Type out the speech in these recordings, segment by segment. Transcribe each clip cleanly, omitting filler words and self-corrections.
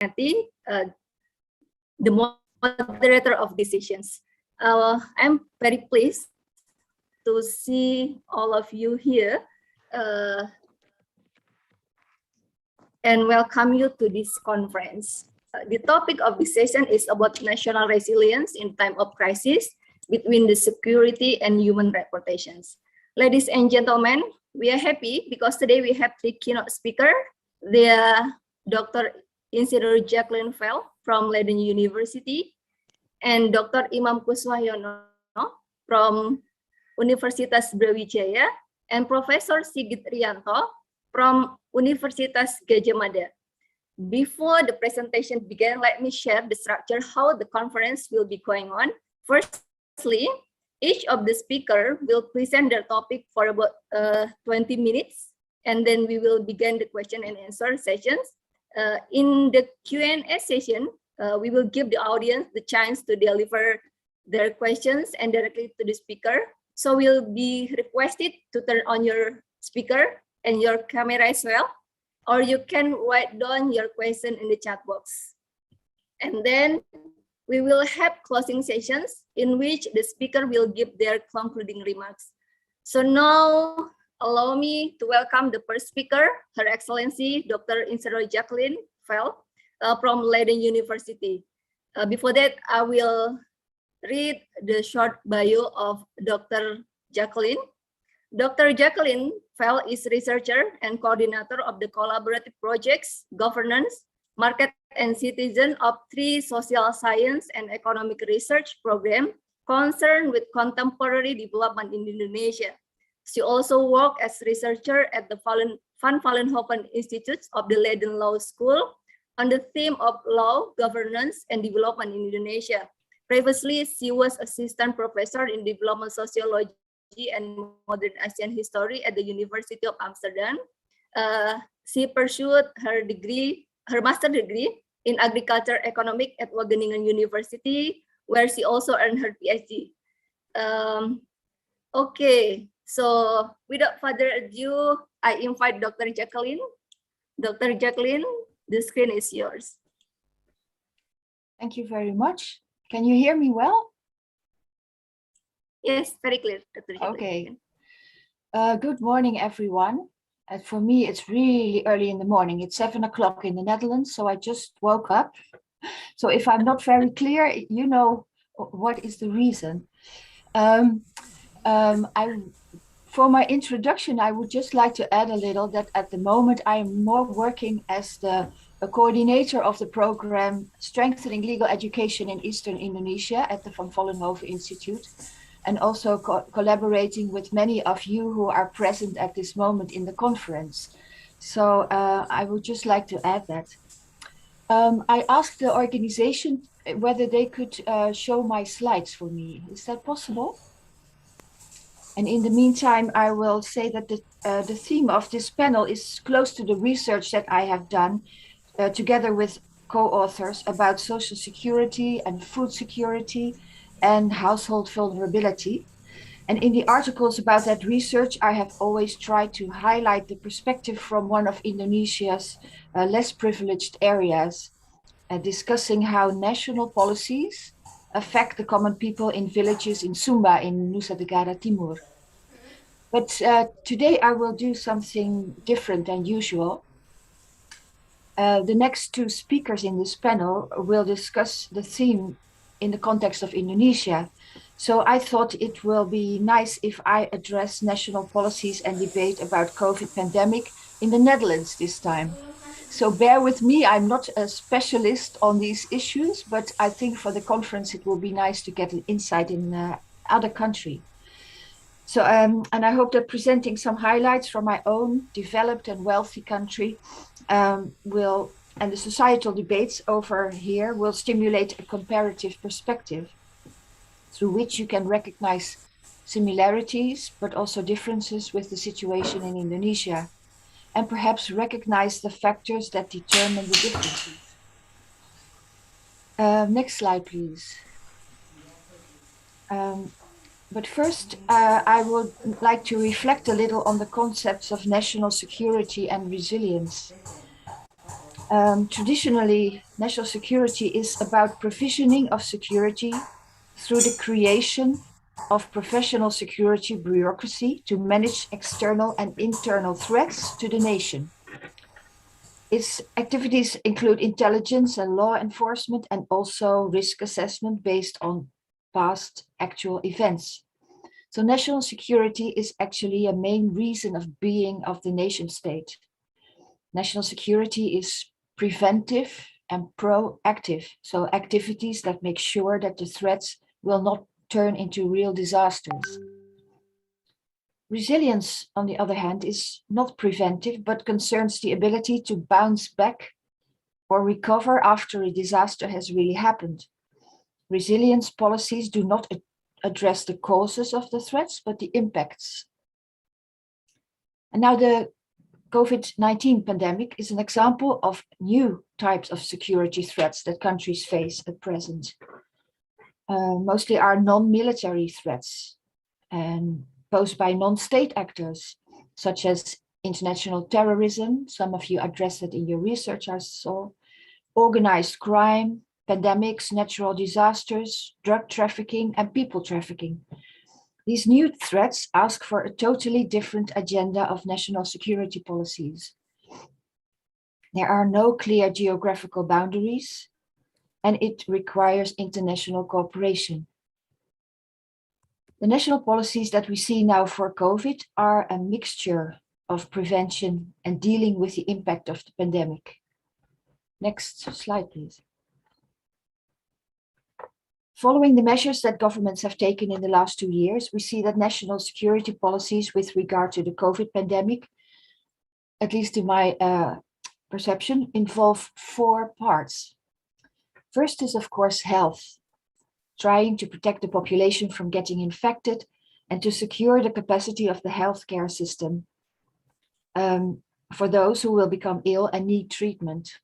the moderator of decisions. I'm very pleased to see all of you here and welcome you to this conference. The topic of this session is about national resilience in time of crisis between the security and human rights protections. Ladies and gentlemen, we are happy because today we have three keynote speakers. They are Dr. Insinyur Jacqueline Fell from Leiden University and Dr. Imam Cospariano from Universitas Brawijaya and Professor Sigit Rianto from Universitas Gadjah Mada. Before the presentation begins, let me share the structure how the conference will be going on. Firstly, each of the speakers will present their topic for about 20 minutes, and then we will begin the question and answer sessions. In the Q&A session, we will give the audience the chance to deliver their questions and directly to the speaker. So we'll be requested to turn on your speaker and your camera as well, or you can write down your question in the chat box. And then we will have closing sessions in which the speaker will give their concluding remarks. So now allow me to welcome the first speaker, Her Excellency Dr. Insinyur Jacqueline Fell from Leiden University. Before that, I will read the short bio of Dr. Jacqueline. Dr. Jacqueline Fell is researcher and coordinator of the collaborative projects, governance, market and citizen of 3 social science and economic research program concerned with contemporary development in Indonesia. She also worked as researcher at the Van Vollenhoven Institute of the Leiden Law School on the theme of law, governance, and development in Indonesia. Previously, she was assistant professor in development sociology and modern Asian history at the University of Amsterdam. She pursued her master degree in agriculture economic at Wageningen University, where she also earned her PhD. Okay, so without further ado, I invite Dr. Jacqueline. Dr. Jacqueline, the screen is yours. Thank you very much. Can you hear me well? Yes, very clear. Okay. Good morning, everyone. For me, it's really early in the morning. It's 7 o'clock in the Netherlands, so I just woke up. So if I'm not very clear, you know what is the reason. For my introduction, I would just like to add a little that at the moment I am more working as the coordinator of the program Strengthening Legal Education in Eastern Indonesia at the Van Vollenhoven Institute, and also collaborating with many of you who are present at this moment in the conference. So I would just like to add that. I asked the organization whether they could show my slides for me. Is that possible? And in the meantime, I will say that the theme of this panel is close to the research that I have done together with co-authors about social security and food security and household vulnerability. And in the articles about that research, I have always tried to highlight the perspective from one of Indonesia's less privileged areas, discussing how national policies affect the common people in villages in Sumba in Nusa Tenggara Timur. But today I will do something different than usual. The next 2 speakers in this panel will discuss the theme in the context of Indonesia. So I thought it will be nice if I address national policies and debate about COVID pandemic in the Netherlands this time. So bear with me, I'm not a specialist on these issues, but I think for the conference it will be nice to get an insight in other country. So, and I hope that presenting some highlights from my own developed and wealthy country and the societal debates over here will stimulate a comparative perspective through which you can recognize similarities, but also differences with the situation in Indonesia, and perhaps recognize the factors that determine the differences. Next slide, please. But first, I would like to reflect a little on the concepts of national security and resilience. Traditionally, national security is about provisioning of security through the creation of professional security bureaucracy to manage external and internal threats to the nation. Its activities include intelligence and law enforcement and also risk assessment based on past actual events. So national security is actually a main reason of being of the nation state. National security is preventive and proactive, so activities that make sure that the threats will not turn into real disasters. Resilience, on the other hand, is not preventive, but concerns the ability to bounce back or recover after a disaster has really happened. Resilience policies do not address the causes of the threats, but the impacts. And now the COVID-19 pandemic is an example of new types of security threats that countries face at present. Mostly are non-military threats and posed by non-state actors, such as international terrorism. Some of you addressed it in your research, I saw. Organized crime, pandemics, natural disasters, drug trafficking, and people trafficking. These new threats ask for a totally different agenda of national security policies. There are no clear geographical boundaries, and it requires international cooperation. The national policies that we see now for COVID are a mixture of prevention and dealing with the impact of the pandemic. Next slide, please. Following the measures that governments have taken in the last 2 years, we see that national security policies with regard to the COVID pandemic, at least in my perception, involve 4 parts. First is, of course, health, trying to protect the population from getting infected and to secure the capacity of the healthcare system for those who will become ill and need treatment.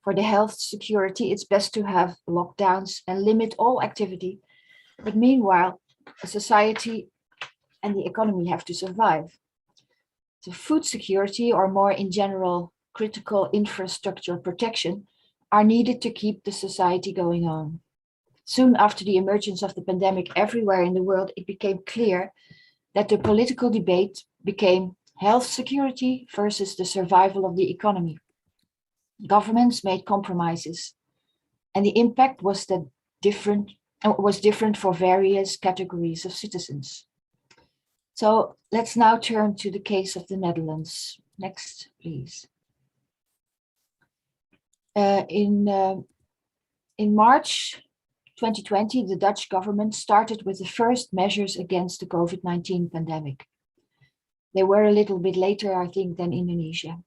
For the health security, it's best to have lockdowns and limit all activity. But meanwhile, a society and the economy have to survive. So food security, or more in general, critical infrastructure protection, are needed to keep the society going on. Soon after the emergence of the pandemic everywhere in the world, it became clear that the political debate became health security versus the survival of the economy. Governments made compromises, and the impact was different for various categories of citizens. So let's now turn to the case of the Netherlands. Next, please. In March 2020, the Dutch government started with the first measures against the COVID-19 pandemic. They were a little bit later, I think, than Indonesia.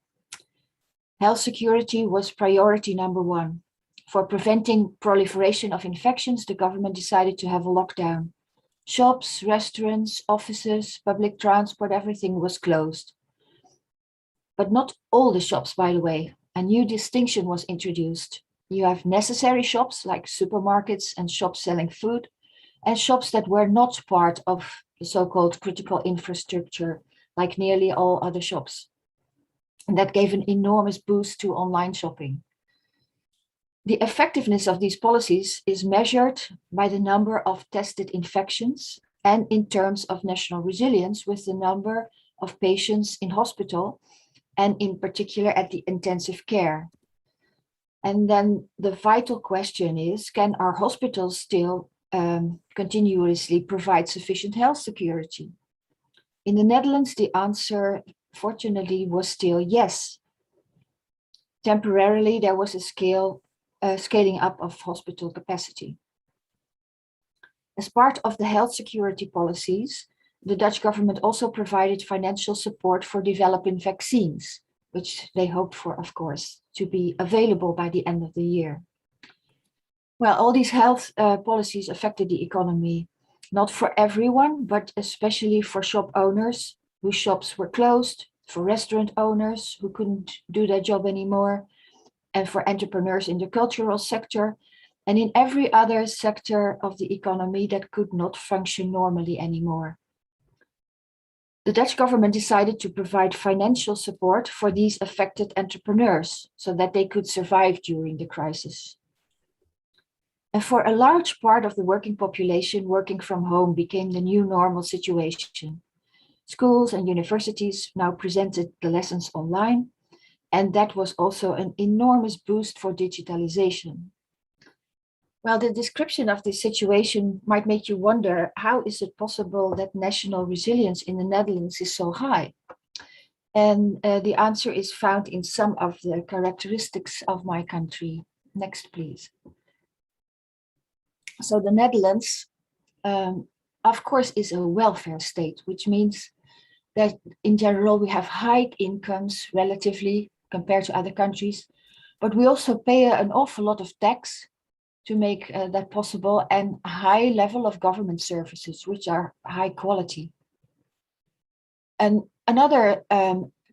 Health security was priority number 1. For preventing proliferation of infections, the government decided to have a lockdown. Shops, restaurants, offices, public transport, everything was closed. But not all the shops, by the way. A new distinction was introduced. You have necessary shops like supermarkets and shops selling food, and shops that were not part of the so-called critical infrastructure, like nearly all other shops. And that gave an enormous boost to online shopping. The effectiveness of these policies is measured by the number of tested infections and in terms of national resilience with the number of patients in hospital and in particular at the intensive care. And then the vital question is, can our hospitals still continuously provide sufficient health security? In the Netherlands, the answer, fortunately, was still yes. Temporarily, there was a scaling up of hospital capacity. As part of the health security policies, the Dutch government also provided financial support for developing vaccines, which they hoped for, of course, to be available by the end of the year. Well, all these health policies affected the economy, not for everyone, but especially for shop owners whose shops were closed, for restaurant owners who couldn't do their job anymore, and for entrepreneurs in the cultural sector, and in every other sector of the economy that could not function normally anymore. The Dutch government decided to provide financial support for these affected entrepreneurs so that they could survive during the crisis. And for a large part of the working population, working from home became the new normal situation. Schools and universities now presented the lessons online, and that was also an enormous boost for digitalization. Well, the description of this situation might make you wonder, how is it possible that national resilience in the Netherlands is so high? And the answer is found in some of the characteristics of my country. Next, please. So the Netherlands, of course, is a welfare state, which means that in general, we have high incomes relatively compared to other countries, but we also pay an awful lot of tax to make that possible, and a high level of government services, which are high quality. And another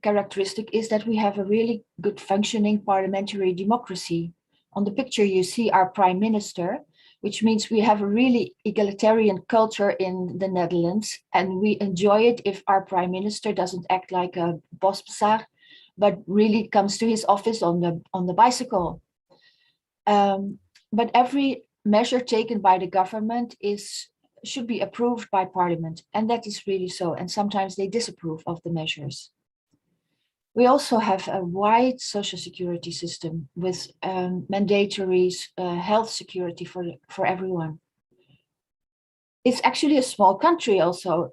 characteristic is that we have a really good functioning parliamentary democracy. On the picture, you see our prime minister, which means we have a really egalitarian culture in the Netherlands, and we enjoy it if our prime minister doesn't act like a bospasar, but really comes to his office on the bicycle. But every measure taken by the government should be approved by parliament, and that is really so, and sometimes they disapprove of the measures. We also have a wide social security system with mandatory health security for everyone. It's actually a small country also,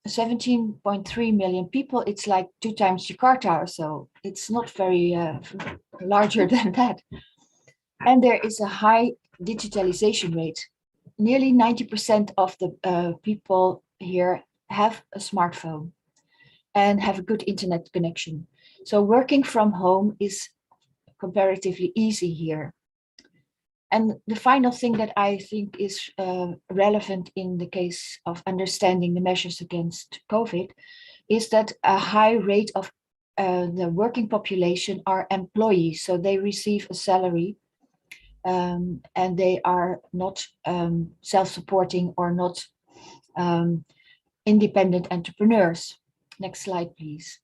17.3 million people. It's like 2 times Jakarta or so. It's not very larger than that. And there is a high digitalization rate. Nearly 90% of the people here have a smartphone and have a good internet connection. So working from home is comparatively easy here. And the final thing that I think is relevant in the case of understanding the measures against COVID is that a high rate of the working population are employees. So they receive a salary and they are not self-supporting or not independent entrepreneurs. Next slide, please.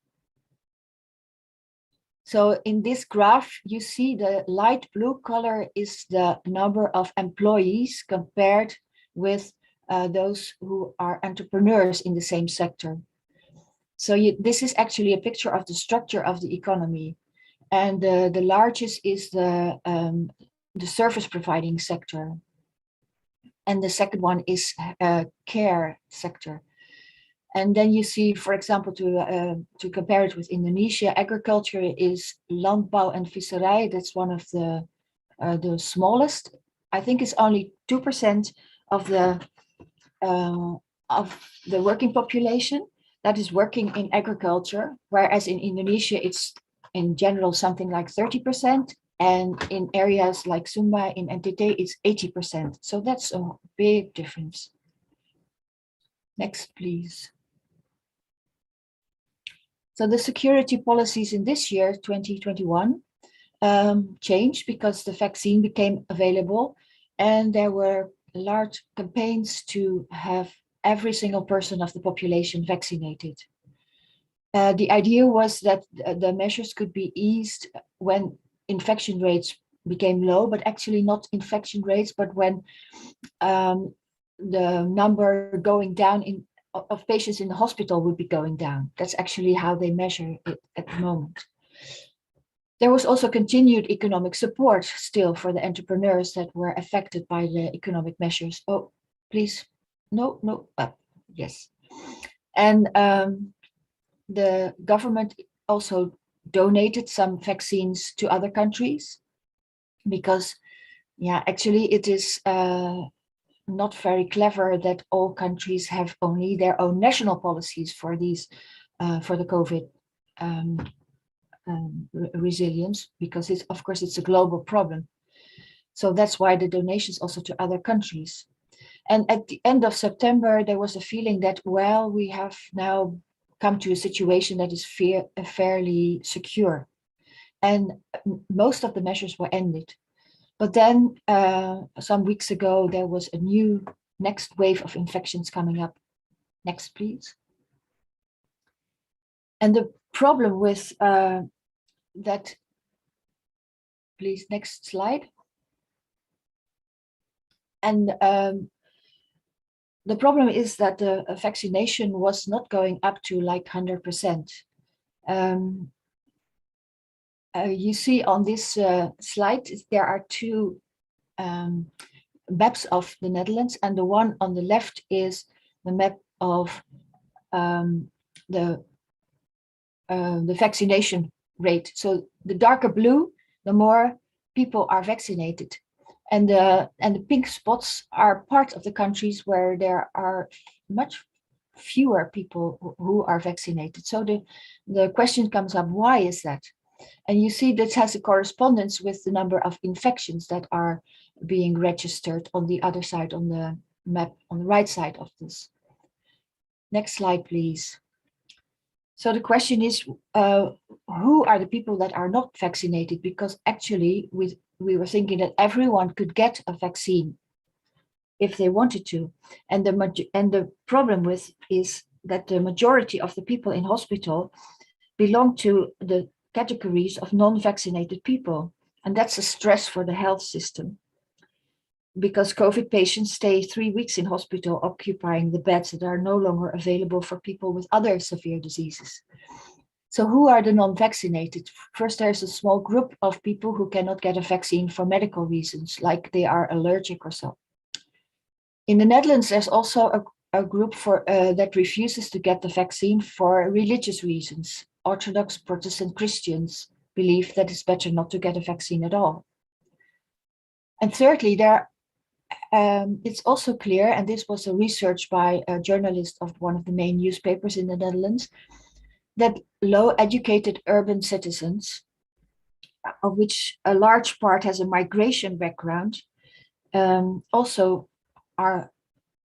So in this graph, you see the light blue color is the number of employees compared with those who are entrepreneurs in the same sector. So this is actually a picture of the structure of the economy. And the largest is the service providing sector. And the second one is care sector. And then you see, for example, to compare it with Indonesia, agriculture is landbouw and visserij. That's one of the smallest. I think it's only 2% of the working population that is working in agriculture, whereas in Indonesia, it's in general something like 30%. And in areas like Sumba, in NTT, it's 80%. So that's a big difference. Next, please. So the security policies in this year, 2021, changed because the vaccine became available, and there were large campaigns to have every single person of the population vaccinated. The idea was that the measures could be eased when infection rates became low, but actually not infection rates, but when the number going down of patients in the hospital would be going down. That's actually how they measure it at the moment. There was also continued economic support still for the entrepreneurs that were affected by the economic measures. Oh, please. No. Yes. And the government also donated some vaccines to other countries because, yeah, actually it is not very clever that all countries have only their own national policies for these, for the COVID resilience, because it's, of course, it's a global problem. So that's why the donations also to other countries. And at the end of September, there was a feeling that, well, we have now come to a situation that is fairly secure. And most of the measures were ended. But then some weeks ago, there was a new next wave of infections coming up. Next, please. And the problem with that, please, next slide. And the problem is that the vaccination was not going up to like 100%. You see on this slide, there are two maps of the Netherlands, and the one on the left is the map of the vaccination rate. So the darker blue, the more people are vaccinated. And the pink spots are part of the countries where there are much fewer people who are vaccinated. So the question comes up, why is that? And you see this has a correspondence with the number of infections that are being registered on the other side on the map, on the right side of this. Next slide, please. So the question is, who are the people that are not vaccinated? Because actually we were thinking that everyone could get a vaccine if they wanted to. And the problem with is that the majority of the people in hospital belong to the categories of non-vaccinated people. And that's a stress for the health system, because COVID patients stay 3 weeks in hospital occupying the beds that are no longer available for people with other severe diseases. So who are the non-vaccinated? First, there's a small group of people who cannot get a vaccine for medical reasons, like they are allergic or so. In the Netherlands, there's also a group that refuses to get the vaccine for religious reasons. Orthodox Protestant Christians believe that it's better not to get a vaccine at all. And thirdly, it's also clear, and this was a research by a journalist of one of the main newspapers in the Netherlands, that low-educated urban citizens, of which a large part has a migration background, also are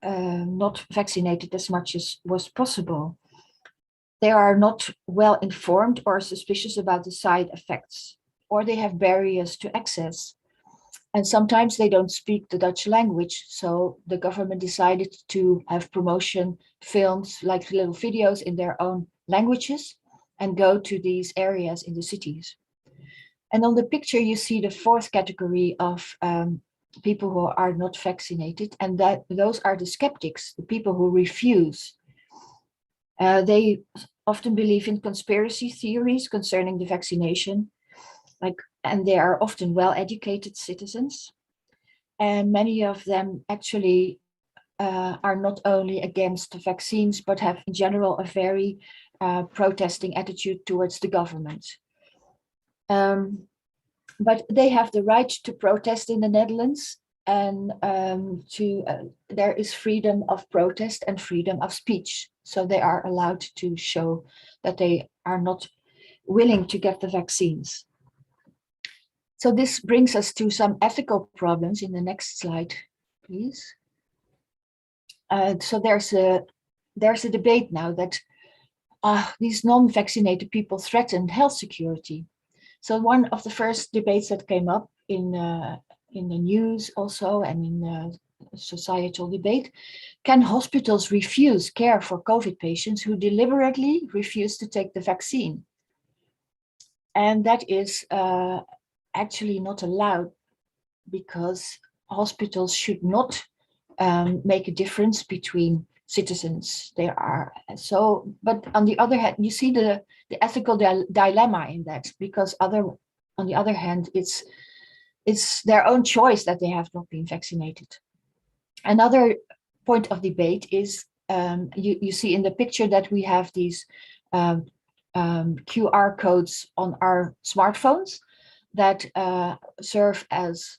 not vaccinated as much as was possible. They are not well informed or suspicious about the side effects, or they have barriers to access. And sometimes they don't speak the Dutch language. So the government decided to have promotion films, like little videos in their own languages, and go to these areas in the cities. And on the picture, you see the fourth category of people who are not vaccinated, and those are the skeptics, the people who refuse. They often believe in conspiracy theories concerning the vaccination, and they are often well-educated citizens. And many of them actually are not only against the vaccines, but have in general a very protesting attitude towards the government. But they have the right to protest in the Netherlands, and there is freedom of protest and freedom of speech. So they are allowed to show that they are not willing to get the vaccines. So this brings us to some ethical problems in the next slide, please. So there's a debate now that these non-vaccinated people threaten health security. So one of the first debates that came up in the news also, and in the societal debate, can hospitals refuse care for COVID patients who deliberately refuse to take the vaccine? And that is actually not allowed, because hospitals should not make a difference between citizens. They are so, but on the other hand, you see the ethical dilemma in that, because on the other hand, it's their own choice that they have not been vaccinated. Another point of debate is you see in the picture that we have these QR codes on our smartphones that serve as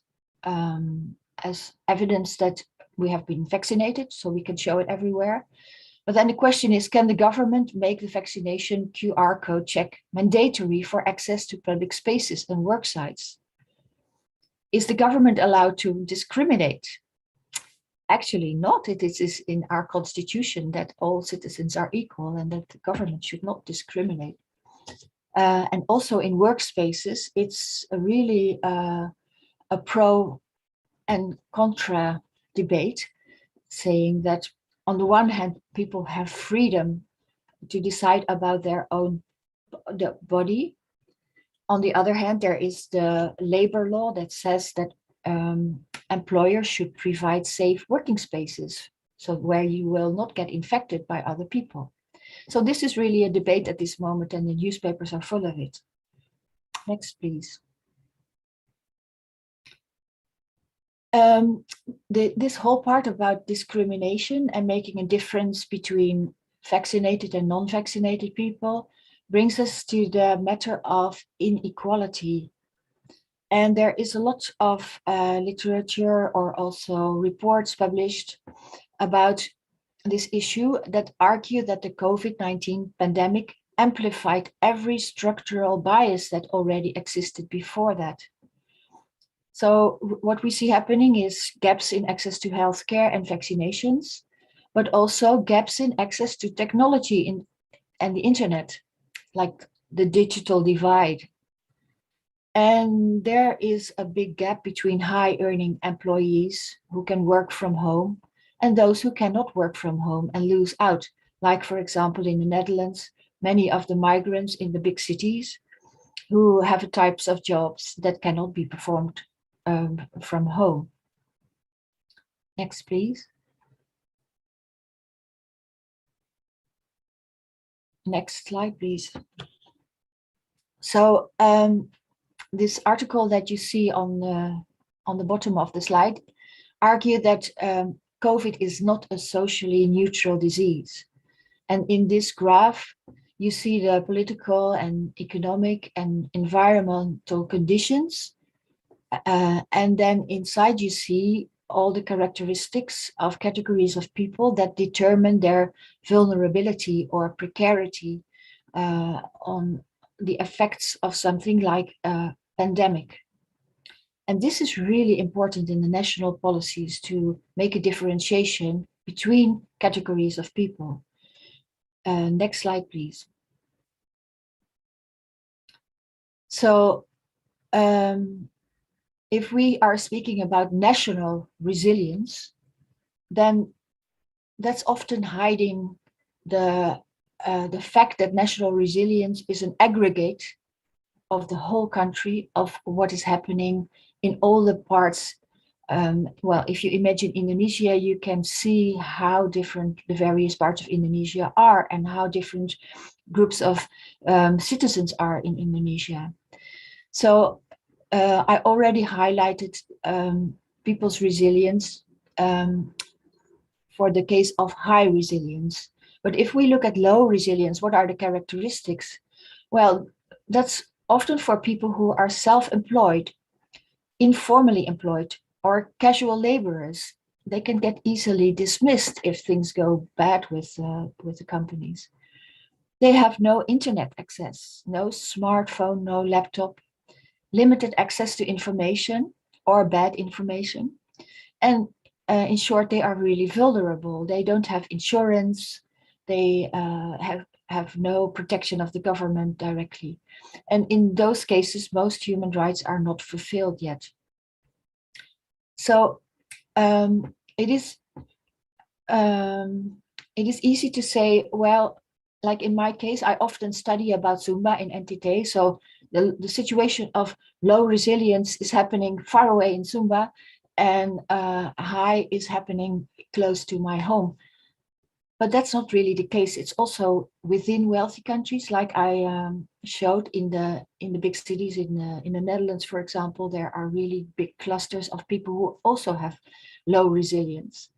evidence that we have been vaccinated, so we can show it everywhere. But then the question is, can the government make the vaccination QR code check mandatory for access to public spaces and work sites? Is the government allowed to discriminate? Actually not. It is in our constitution that all citizens are equal and that the government should not discriminate. And also in workspaces, it's really a pro and contra debate, saying that on the one hand, people have freedom to decide about their own body. On the other hand, there is the labor law that says that employers should provide safe working spaces, so where you will not get infected by other people. So this is really a debate at this moment, and the newspapers are full of it. Next, please. This whole part about discrimination and making a difference between vaccinated and non-vaccinated people brings us to the matter of inequality. And there is a lot of literature or also reports published about this issue that argue that the COVID-19 pandemic amplified every structural bias that already existed before that. So what we see happening is gaps in access to healthcare and vaccinations, but also gaps in access to technology and the internet, like the digital divide. And there is a big gap between high-earning employees who can work from home and those who cannot work from home and lose out. Like, for example, in the Netherlands, many of the migrants in the big cities who have types of jobs that cannot be performed from home. Next, please. Next slide, please. So this article that you see on the bottom of the slide argue that COVID is not a socially neutral disease. And in this graph, you see the political and economic and environmental conditions. And then inside you see all the characteristics of categories of people that determine their vulnerability or precarity on the effects of something like a pandemic. And this is really important in the national policies to make a differentiation between categories of people. Next slide, please. So if we are speaking about national resilience, then that's often hiding the fact that national resilience is an aggregate of the whole country, of what is happening in all the parts. Well, if you imagine Indonesia, you can see how different the various parts of Indonesia are and how different groups of citizens are in Indonesia. So I already highlighted people's resilience for the case of high resilience. But if we look at low resilience, what are the characteristics? Well, that's often for people who are self-employed, informally employed, or casual laborers. They can get easily dismissed if things go bad with the companies. They have no internet access, no smartphone, no laptop, limited access to information or bad information. And in short, they are really vulnerable. They don't have insurance. They have no protection of the government directly. And in those cases, most human rights are not fulfilled yet. So it is easy to say, well, like in my case, I often study about Sumba in NTT. So the situation of low resilience is happening far away in Sumba, and high is happening close to my home. But that's not really the case. It's also within wealthy countries, like I showed in the big cities in the Netherlands, for example. There are really big clusters of people who also have low resilience.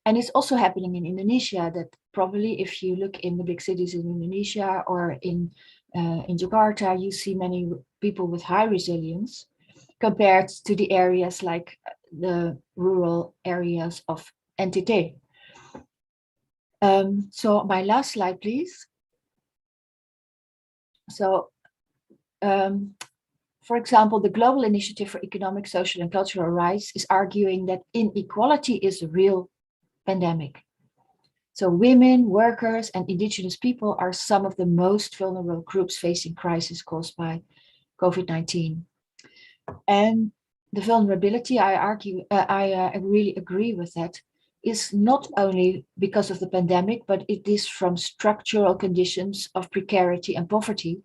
And it's also happening in Indonesia, that probably if you look in the big cities in Indonesia or in Jakarta, you see many people with high resilience compared to the areas like the rural areas of NTT. So my last slide, please. So, for example, the Global Initiative for Economic, Social and Cultural Rights is arguing that inequality is a real pandemic. So women, workers, and indigenous people are some of the most vulnerable groups facing crisis caused by COVID-19. And the vulnerability, I really agree with that, is not only because of the pandemic, but it is from structural conditions of precarity and poverty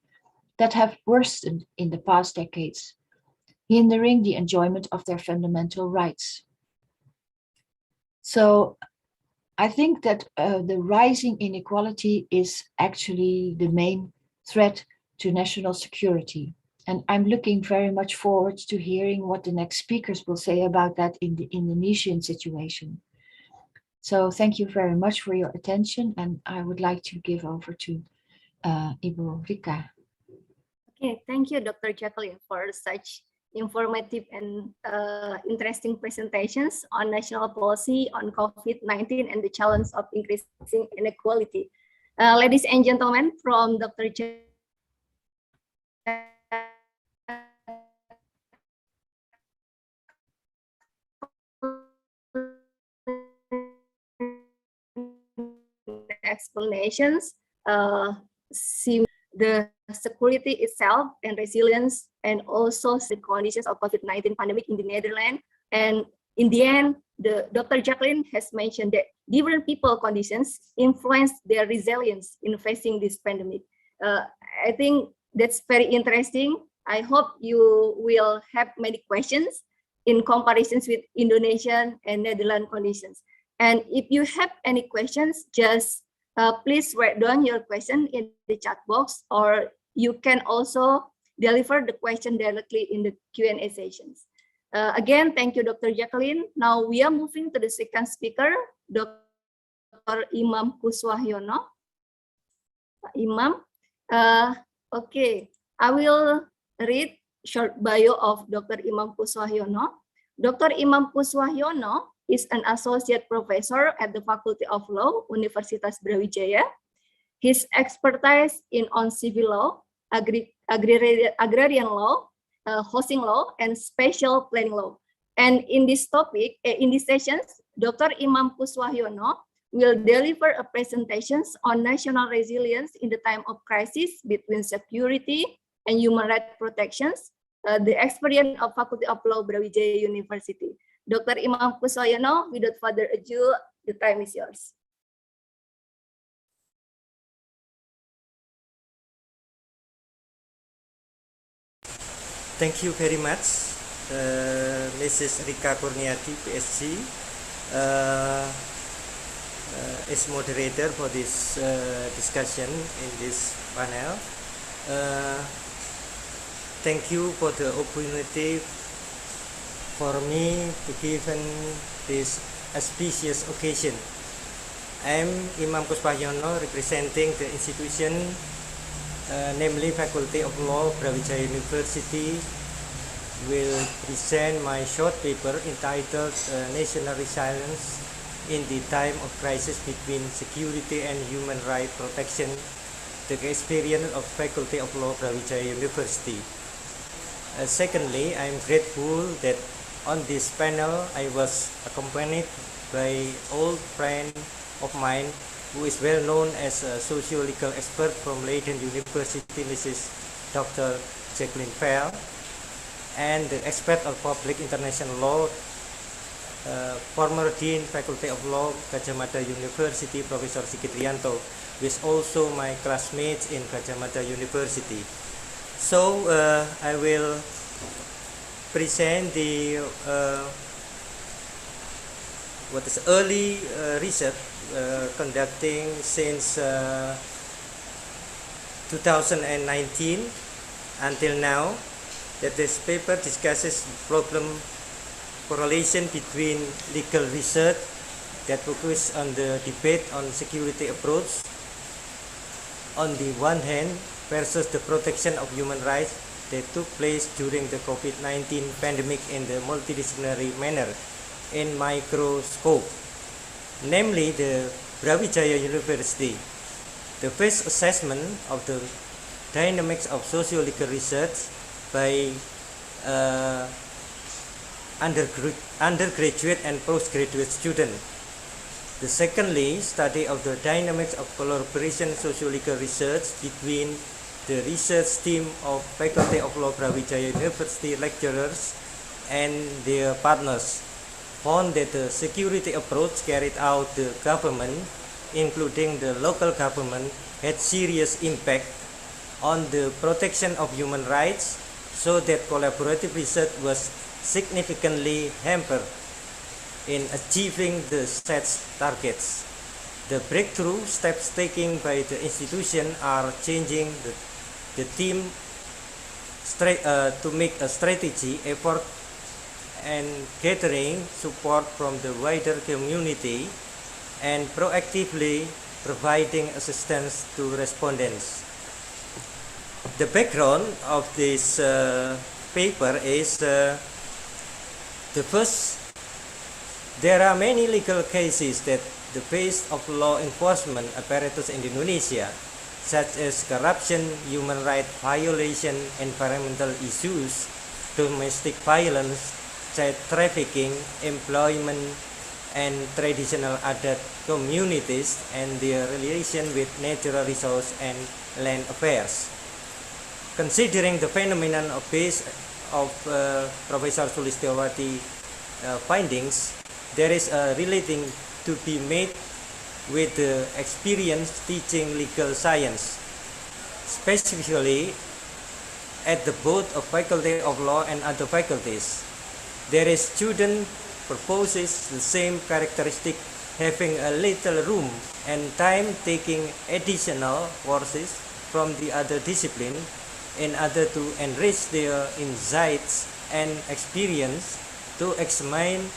that have worsened in the past decades, hindering the enjoyment of their fundamental rights. So I think that the rising inequality is actually the main threat to national security. And I'm looking very much forward to hearing what the next speakers will say about that in the Indonesian situation. So thank you very much for your attention, and I would like to give over to Ibu Rika. Okay, thank you, Dr. Jacqueline, for such informative and interesting presentations on national policy on COVID-19 and the challenge of increasing inequality. Ladies and gentlemen, from Dr. explanations, see the security itself and resilience, and also the conditions of COVID-19 pandemic in the Netherlands. And in the end, Dr. Jacqueline has mentioned that different people conditions influence their resilience in facing this pandemic. I think that's very interesting. I hope you will have many questions in comparisons with Indonesian and Netherlands conditions. And if you have any questions, just please write down your question in the chat box, or you can also deliver the question directly in the Q&A sessions. Again, thank you, Dr. Jacqueline. Now we are moving to the second speaker, Dr. Imam Cospariano. Imam, okay, I will read short bio of Dr. Imam Cospariano. Dr. Imam Cospariano is an associate professor at the Faculty of Law, Universitas Brawijaya. His expertise on civil law, agrarian law, housing law, and spatial planning law. And in this topic, in these sessions, Dr. Imam Cospariano will deliver a presentations on national resilience in the time of crisis between security and human rights protections, the experience of Faculty of Law, Brawijaya University. Dr. Imam Cospariano, without further ado, the time is yours. Thank you very much, Mrs. Rika Kurniati, PSC, as moderator for this discussion in this panel. Thank you for the opportunity for me to given this auspicious occasion. I am Imam Cospariano, representing the institution, namely Faculty of Law, Brawijaya University, will present my short paper entitled National Resilience in the Time of Crisis Between Security and Human Rights Protection, the experience of Faculty of Law, Brawijaya University. Secondly, I am grateful that on this panel I was accompanied by old friend of mine who is well known as a socio-legal expert from Leiden University, Mrs. Dr. Jacqueline Pell, and the expert of public international law, former Dean Faculty of Law, Gadjah Mada University, Professor Sigit Rianto, who is also my classmates in Gadjah Mada University. So I will present the what is early research conducting since 2019 until now, that this paper discusses problem correlation between legal research that focus on the debate on security approach on the one hand versus the protection of human rights that took place during the COVID-19 pandemic in the multidisciplinary manner in microscope, namely the Brawijaya University. The first assessment of the dynamics of socio-legal research by undergraduate and postgraduate students. The secondly, study of the dynamics of collaboration socio-legal research between the research team of Faculty of Law Brawijaya University lecturers and their partners, found that the security approach carried out the government, including the local government, had serious impact on the protection of human rights, so that collaborative research was significantly hampered in achieving the set targets. The breakthrough steps taken by the institution are changing the theme to make a strategy effort and gathering support from the wider community and proactively providing assistance to respondents. The background of this paper is the first. There are many legal cases that the base of law enforcement apparatus in Indonesia, such as corruption, human rights violation, environmental issues, domestic violence, child trafficking, employment, and traditional adat communities and their relation with natural resource and land affairs. Considering the phenomenon of base of Professor Sulistiyowati findings, there is a relating to be made with the experience teaching legal science, specifically at the both of Faculty of Law and other faculties. There is student proposes the same characteristic, having a little room and time taking additional courses from the other discipline in order to enrich their insights and experience to examine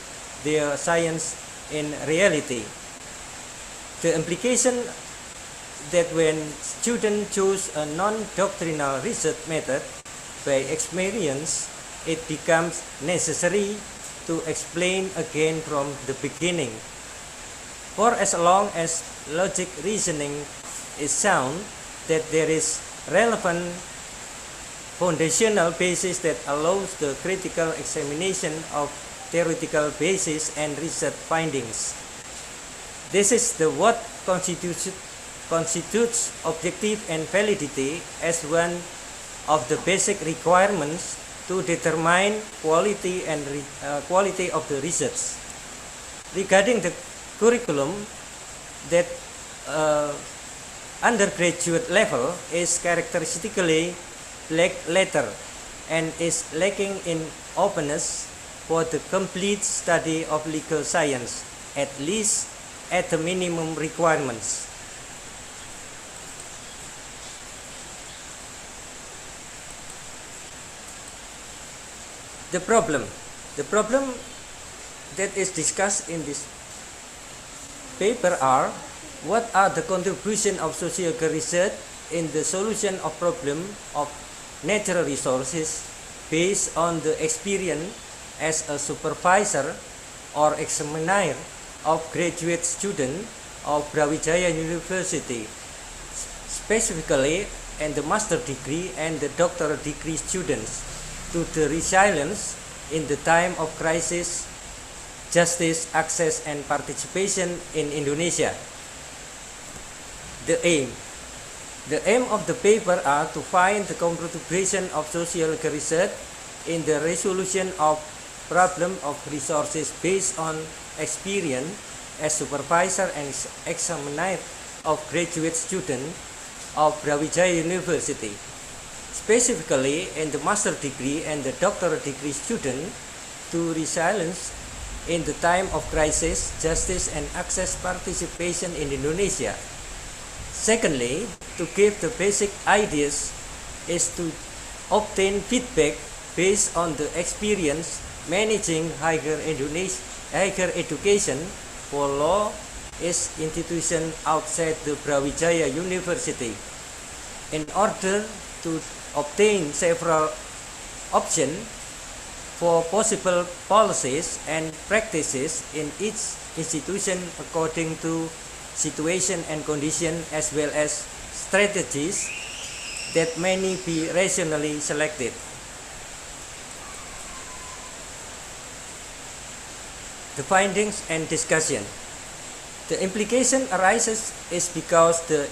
their science in reality. The implication that when students choose a non-doctrinal research method by experience, it becomes necessary to explain again from the beginning. For as long as logic reasoning is sound, that there is relevant foundational basis that allows the critical examination of theoretical basis and research findings. This is what constitutes objective and validity as one of the basic requirements to determine quality and quality of the research. Regarding the curriculum, that undergraduate level is characteristically black letter and is lacking in openness for the complete study of legal science, at least at the minimum requirements. The problem that is discussed in this paper are: what are the contribution of sociological research in the solution of problem of natural resources based on the experience as a supervisor or examiner of graduate student of Brawijaya University, specifically in the master degree and the doctoral degree students, to the resilience in the time of crisis, justice, access, and participation in Indonesia. The aim of the paper are to find the contribution of sociological research in the resolution of problem of resources based on experience as supervisor and examiner of graduate student of Brawijaya University, specifically in the master degree and the doctoral degree student, to resilience in the time of crisis, justice, and access participation in Indonesia. Secondly, to give the basic ideas is to obtain feedback based on the experience managing higher education for law is institution outside the Brawijaya University, in order to obtain several options for possible policies and practices in each institution according to situation and condition, as well as strategies that may be rationally selected. The findings and discussion. The implication arises is because the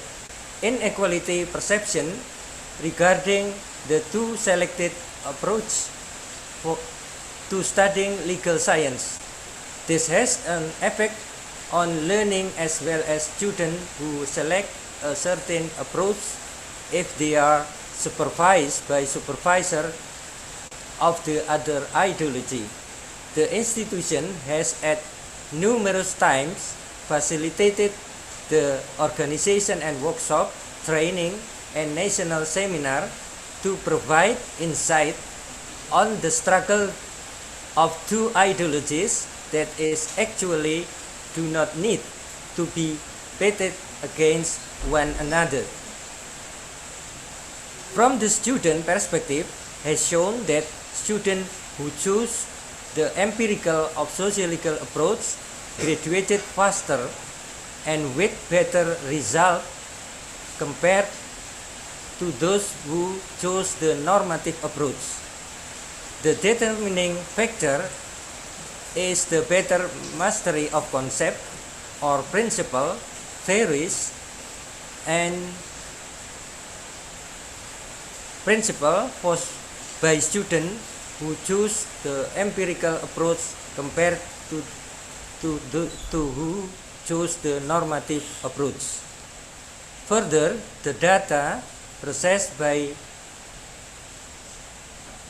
inequality perception regarding the two selected approach to studying legal science. This has an effect on learning as well as students who select a certain approach if they are supervised by supervisor of the other ideology. The institution has at numerous times facilitated the organization and workshop, training, and national seminar to provide insight on the struggle of two ideologies that is actually do not need to be pitted against one another. From the student perspective, has shown that students who choose the empirical of sociological approach graduated faster and with better result compared to those who chose the normative approach. The determining factor is the better mastery of concept or principle, theories, and principle by students who choose the empirical approach compared to who choose the normative approach. Further, the data processed by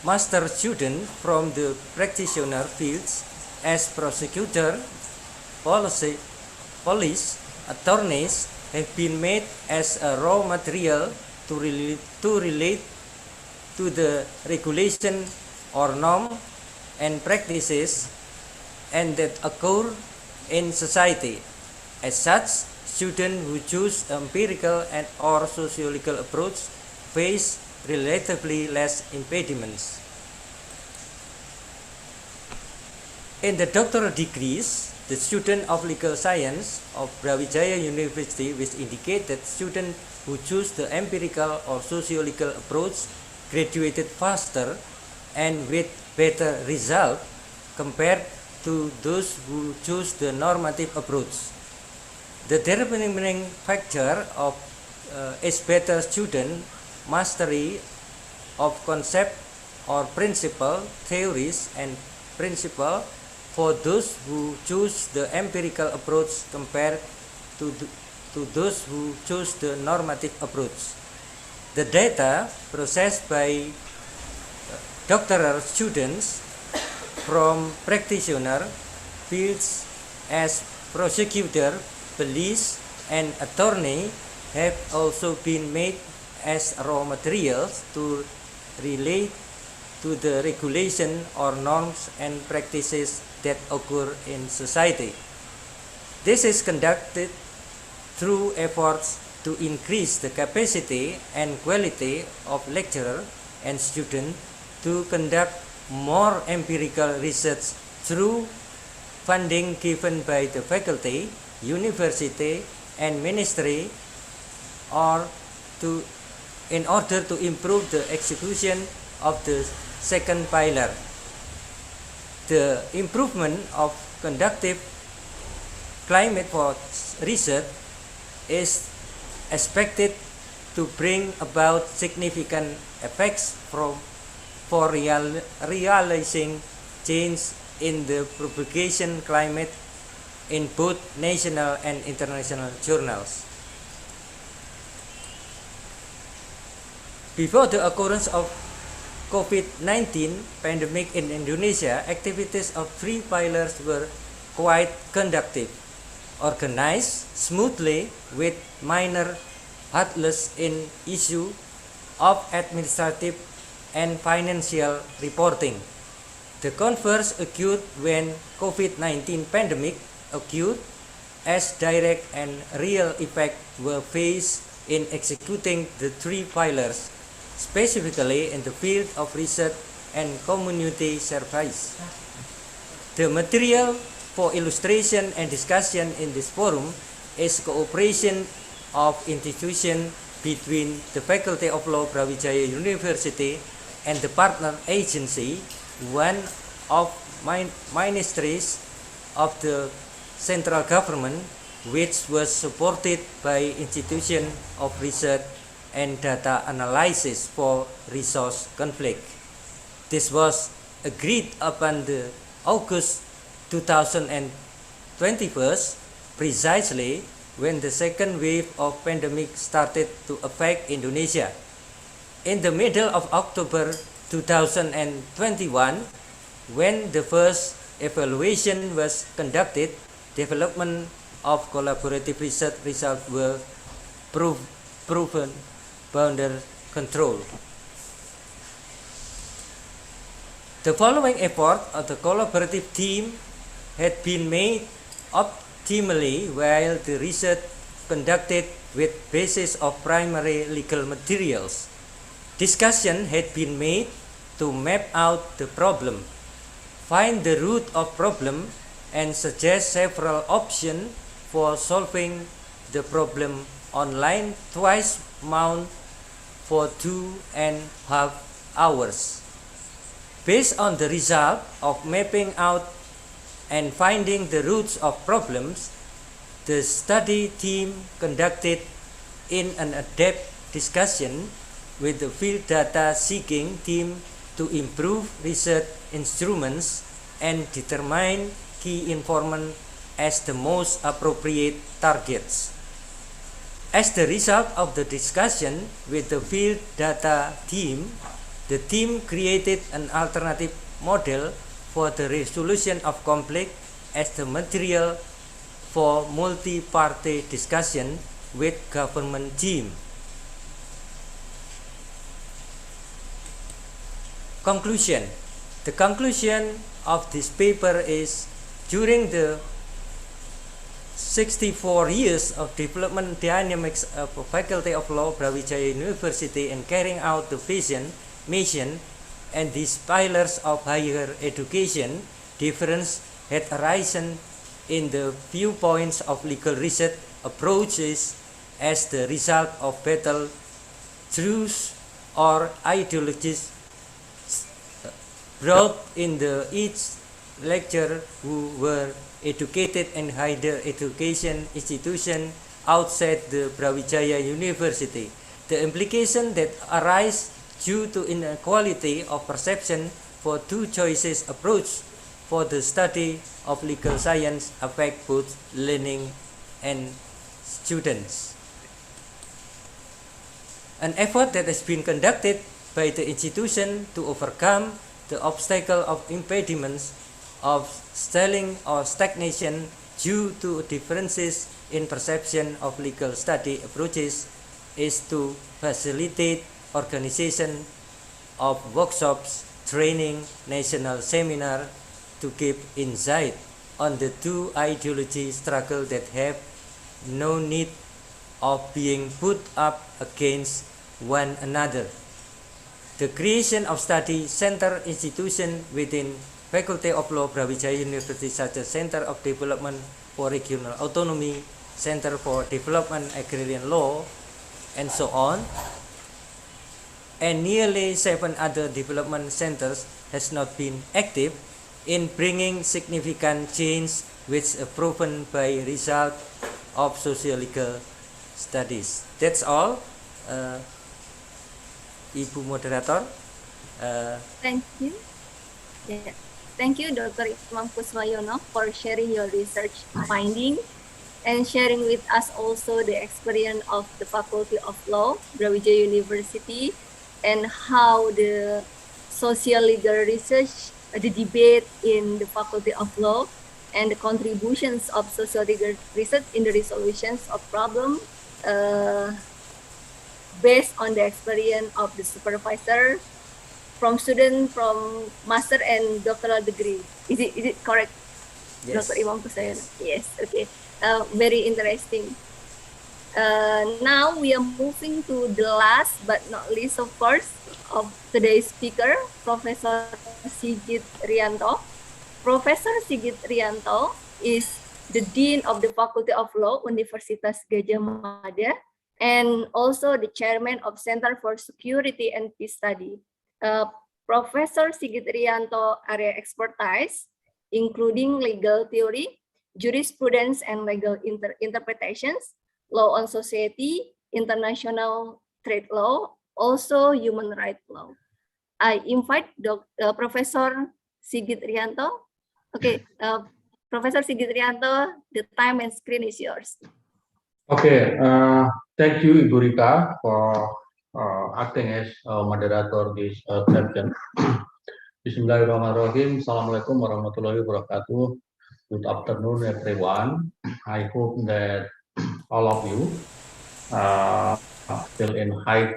master students from the practitioner fields as prosecutor, police, attorneys have been made as a raw material to relate to the regulation or norm and practices and that occur in society. As such, students who choose empirical and or sociological approach face relatively less impediments. In the doctoral degrees, the student of legal science of Brawijaya University which indicate that students who choose the empirical or sociological approach graduated faster and with better result compared to those who choose the normative approach. The determining factor of is better student mastery of concept or principle, theories, and principle for those who choose the empirical approach compared to those who choose the normative approach. The data processed by doctoral students from practitioner fields as prosecutor, police, and attorney have also been made as raw materials to relate to the regulation or norms and practices that occur in society. This is conducted through efforts to increase the capacity and quality of lecturer and student to conduct more empirical research through funding given by the faculty, university, and ministry, or in order to improve the execution of the second pillar. The improvement of conductive climate for research is expected to bring about significant effects for realizing change in the publication climate in both national and international journals. Before the occurrence of COVID-19 pandemic in Indonesia, activities of three pillars were quite conductive, organized smoothly with minor hurdles in issue of administrative and financial reporting. The converse occurred when COVID-19 pandemic occurred, as direct and real effect were faced in executing the three pillars, specifically in the field of research and community service. The material for illustration and discussion in this forum is cooperation of institutions between the Faculty of Law Brawijaya University and the partner agency, one of ministries of the central government, which was supported by institution of research and data analysis for resource conflict. This was agreed upon the August 2021, precisely when the second wave of pandemic started to affect Indonesia. In the middle of October 2021, when the first evaluation was conducted, development of collaborative research results were proven under control. The following effort of the collaborative team had been made optimally while the research conducted with basis of primary legal materials. Discussion had been made to map out the problem, find the root of problem, and suggest several options for solving the problem online twice month for 2.5 hours. Based on the result of mapping out and finding the roots of problems, the study team conducted in an in-depth discussion with the field data seeking team to improve research instruments and determine key information as the most appropriate targets. As the result of the discussion with the field data team, the team created an alternative model for the resolution of conflict as the material for multi-party discussion with government team. Conclusion. The conclusion of this paper is, during the 64 years of development dynamics of the Faculty of Law, Brawijaya University, and carrying out the vision, mission, and these pillars of higher education, difference had arisen in the viewpoints of legal research approaches as the result of battle, truths, or ideologies brought in each lecturer who were educated in higher education institution outside the Brawijaya University. The implication that arise due to inequality of perception for two choices approach for the study of legal science affect both learning and students. An effort that has been conducted by the institution to overcome the obstacle of impediments of stalling or stagnation due to differences in perception of legal study approaches is to facilitate organization of workshops, training, national seminar to give insight on the two ideology struggle that have no need of being put up against one another. The creation of study center institution within Faculty of Law Brawijaya University, such as Center of Development for Regional Autonomy, Center for Development Agrarian Law, and so on, and nearly 7 other development centers has not been active in bringing significant change, which are proven by result of socio-legal studies. That's all, Ibu Moderator. Thank you. Yeah. Thank you, Dr. Imam Cospariano, for sharing your research finding and sharing with us also the experience of the Faculty of Law, Brawijaya University, and how the social legal research, the debate in the Faculty of Law, and the contributions of social legal research in the resolutions of problems based on the experience of the supervisor, from student, from master and doctoral degree. Is it correct, Yes. Dr. Imam Cospariano? Yes, okay. Very interesting. Now we are moving to the last but not least, of course, of today's speaker, Professor Sigit Rianto. Professor Sigit Rianto is the Dean of the Faculty of Law, Universitas Gadjah Mada, and also the Chairman of Center for Security and Peace Study. Professor Sigit Rianto area expertise, including legal theory, jurisprudence and legal interpretations, law on society, international trade law, also human rights law. I invite Professor Sigit Rianto. Okay, Professor Sigit Rianto, the time and screen is yours. Okay, thank you, Ibu Rika, for acting as moderator this session. Bismillahirrahmanirrahim. Assalamualaikum warahmatullahi wabarakatuh. Good afternoon, everyone. I hope that all of you still in high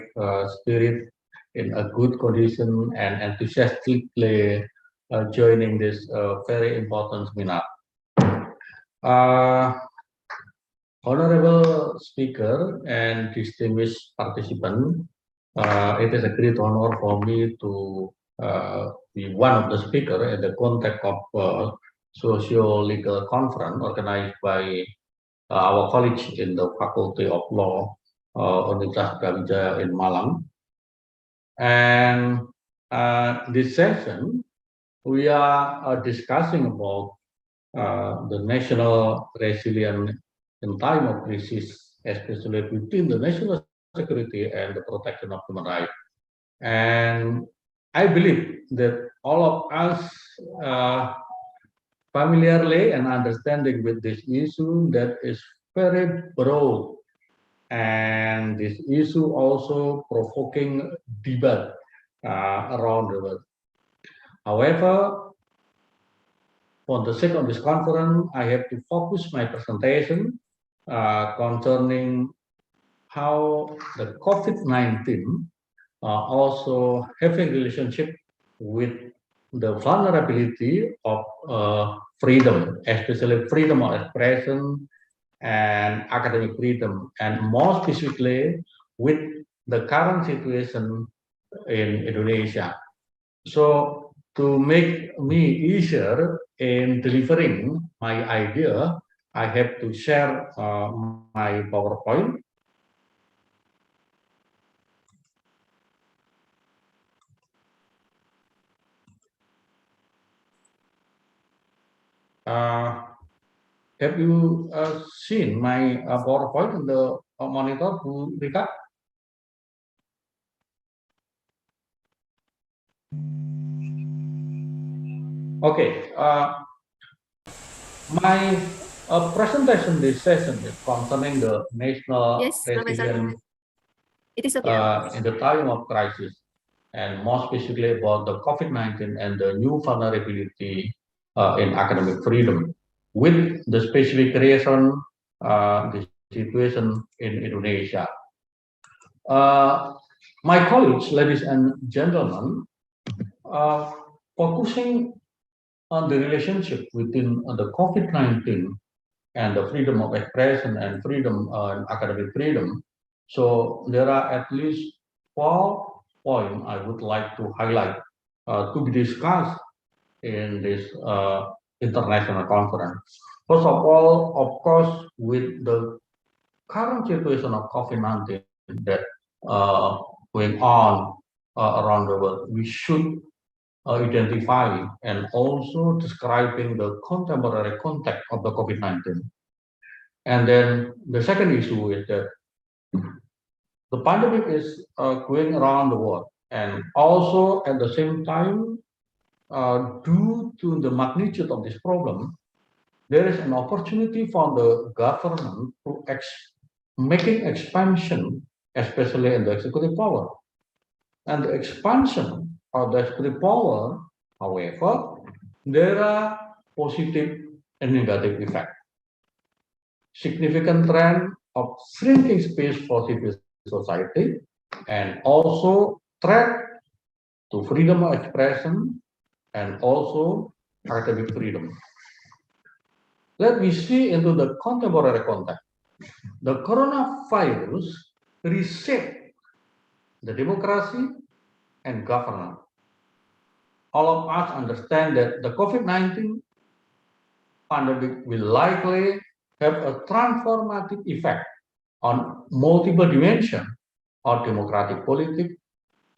spirit, in a good condition, and enthusiastically joining this very important seminar. Honorable speaker and distinguished participant, it is a great honor for me to be one of the speakers in the context of socio-legal conference organized by our college in the Faculty of Law, Universitas Brawijaya in Malang. And this session, we are discussing about the national resilience in time of crisis, especially within the national security and the protection of human rights. And I believe that all of us familiarly and understanding with this issue that is very broad, and this issue also provoking debate around the world. However, for the sake of this conference, I have to focus my presentation concerning how the COVID-19 also having relationship with the vulnerability of freedom, especially freedom of expression and academic freedom, and more specifically with the current situation in Indonesia. So to make me easier in delivering my idea, I have to share my PowerPoint. Have you seen my PowerPoint on the monitor, Bu Rika? Okay. My presentation this session is concerning the national resilience it is okay. In the time of crisis, and more specifically about the COVID-19 and the new vulnerability in academic freedom, with the specific reason the situation in Indonesia. My colleagues, ladies and gentlemen, focusing on the relationship within the COVID-19 and the freedom of expression and freedom academic freedom. So there are at least 4 points I would like to highlight to be discussed in this international conference. First of all, of course, with the current situation of COVID-19 that going on around the world, we should identify and also describing the contemporary context of the COVID-19. And then the second issue is that the pandemic is going around the world, and also at the same time, due to the magnitude of this problem, there is an opportunity for the government to making expansion, especially in the executive power. And the expansion of the executive power, however, there are positive and negative effects. Significant trend of shrinking space for civil society, and also threat to freedom of expression and also academic freedom. Let me see into the contemporary context. The coronavirus reshaped the democracy and governance. All of us understand that the COVID-19 pandemic will likely have a transformative effect on multiple dimensions of democratic politics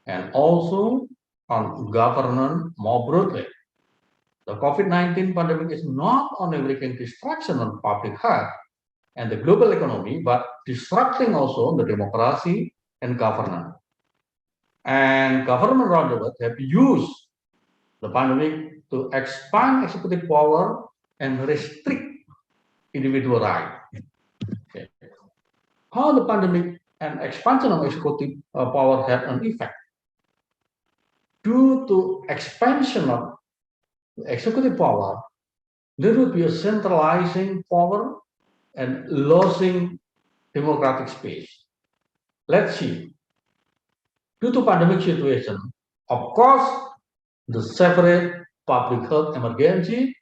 and also on governance more broadly. The COVID-19 pandemic is not only wreaking destruction on public health and the global economy, but disrupting also the democracy and governance. And government around the world have used the pandemic to expand executive power and restrict individual rights. Okay. How the pandemic and expansion of executive power had an effect. Due to expansion of executive power, there would be a centralizing power and losing democratic space. Let's see. Due to pandemic situation, of course, the separate public health emergency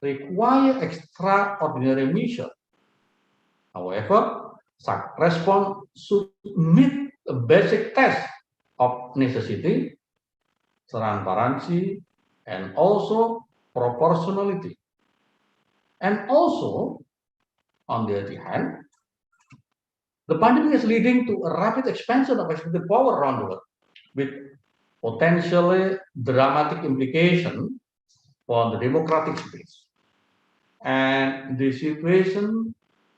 require extraordinary measure. However, such response should meet a basic test of necessity, transparency, and also proportionality. And also, on the other hand, the pandemic is leading to a rapid expansion of executive power around the world, with potentially dramatic implications for the democratic space. And the situation,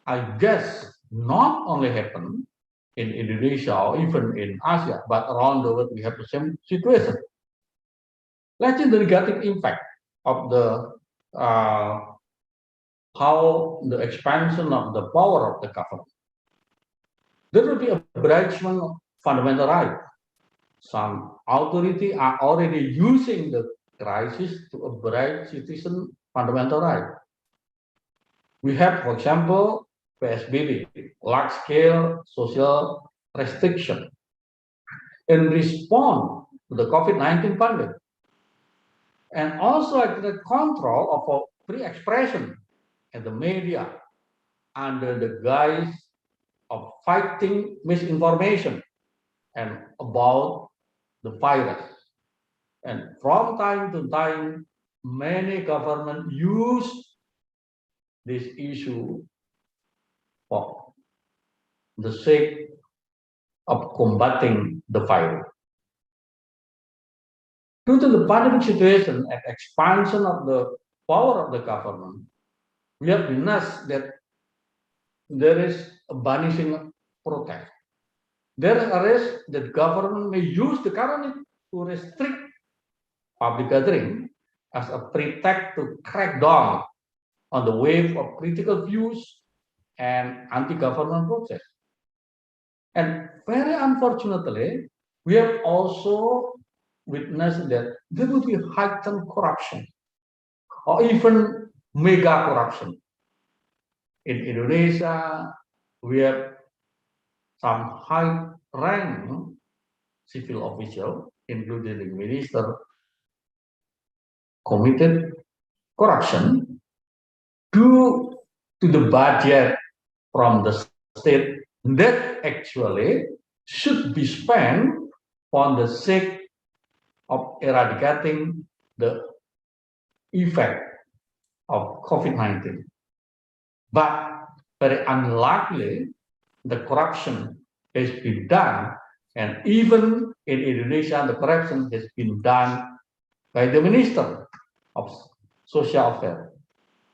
I guess, not only happen in Indonesia or even in Asia, but around the world we have the same situation. Let's see the negative impact of the how the expansion of the power of the government. There will be a abridgment of fundamental rights. Some authority are already using the crisis to abridge citizen fundamental rights. We have, for example, PSBB, large-scale social restriction, in response to the COVID-19 pandemic, and also at the control of free expression in the media under the guise of fighting misinformation and about the virus. And from time to time, many governments use this issue for the sake of combating the virus. Due to the pandemic situation and expansion of the power of the government, we have witnessed that there is a vanishing protest. There is a risk that government may use the current to restrict public gathering as a pretext to crack down on the wave of critical views and anti-government protests. And very unfortunately, we have also witnessed that there will be heightened corruption or even mega corruption. In Indonesia, we have some high-rank civil official, including the minister, committed corruption due to the budget from the state that actually should be spent on the sake of eradicating the effect of COVID-19. But very unlikely, the corruption has been done, and even in Indonesia, the corruption has been done by the Minister of Social Affairs.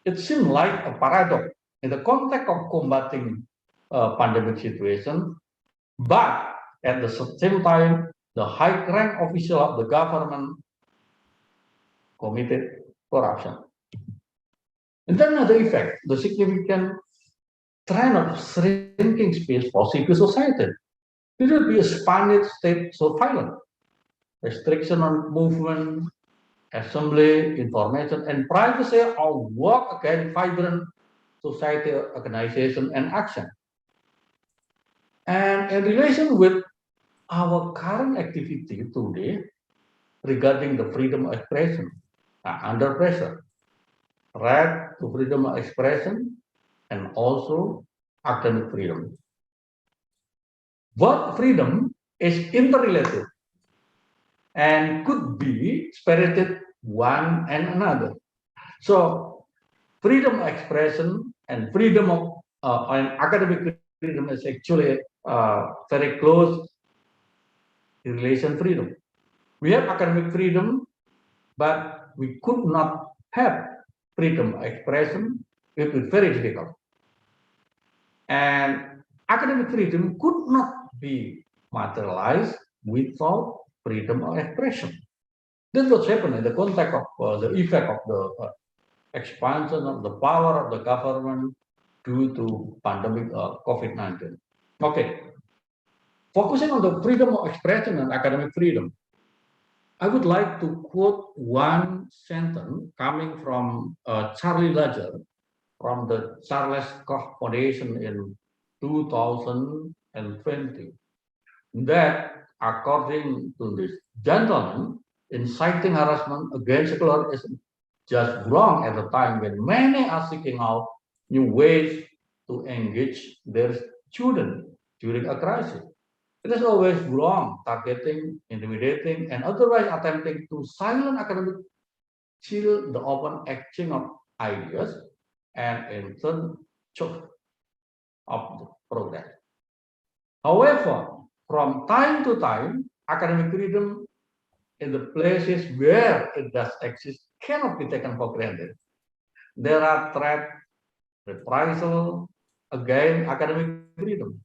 It seems like a paradox in the context of combating pandemic situation, but at the same time, the high-rank official of the government committed corruption. And then another effect, the significant trend of shrinking space for civil society. There will be a expanded state surveillance, restriction on movement, assembly, information, and privacy all work against vibrant society organization and action. And in relation with our current activity today regarding the freedom of expression under pressure, right to freedom of expression and also academic freedom. Both freedom is interrelated and could be separated one and another. So freedom of expression and freedom of and academic freedom is actually very close in relation freedom. We have academic freedom, but we could not have freedom of expression. It was very difficult. And academic freedom could not be materialized without freedom of expression. This was happening in the context of the effect of the expansion of the power of the government due to pandemic COVID-19. Okay, focusing on the freedom of expression and academic freedom, I would like to quote one sentence coming from Charlie Ledger from the Charles Koch Foundation in 2020, that according to this gentleman, inciting harassment against secular is just wrong at the time when many are seeking out new ways to engage their students during a crisis. It is always wrong, targeting, intimidating, and otherwise attempting to silence academic, chill the open exchange of ideas, and in turn choke of the progress. However, from time to time, academic freedom in the places where it does exist cannot be taken for granted. There are threats, reprisal against academic freedom.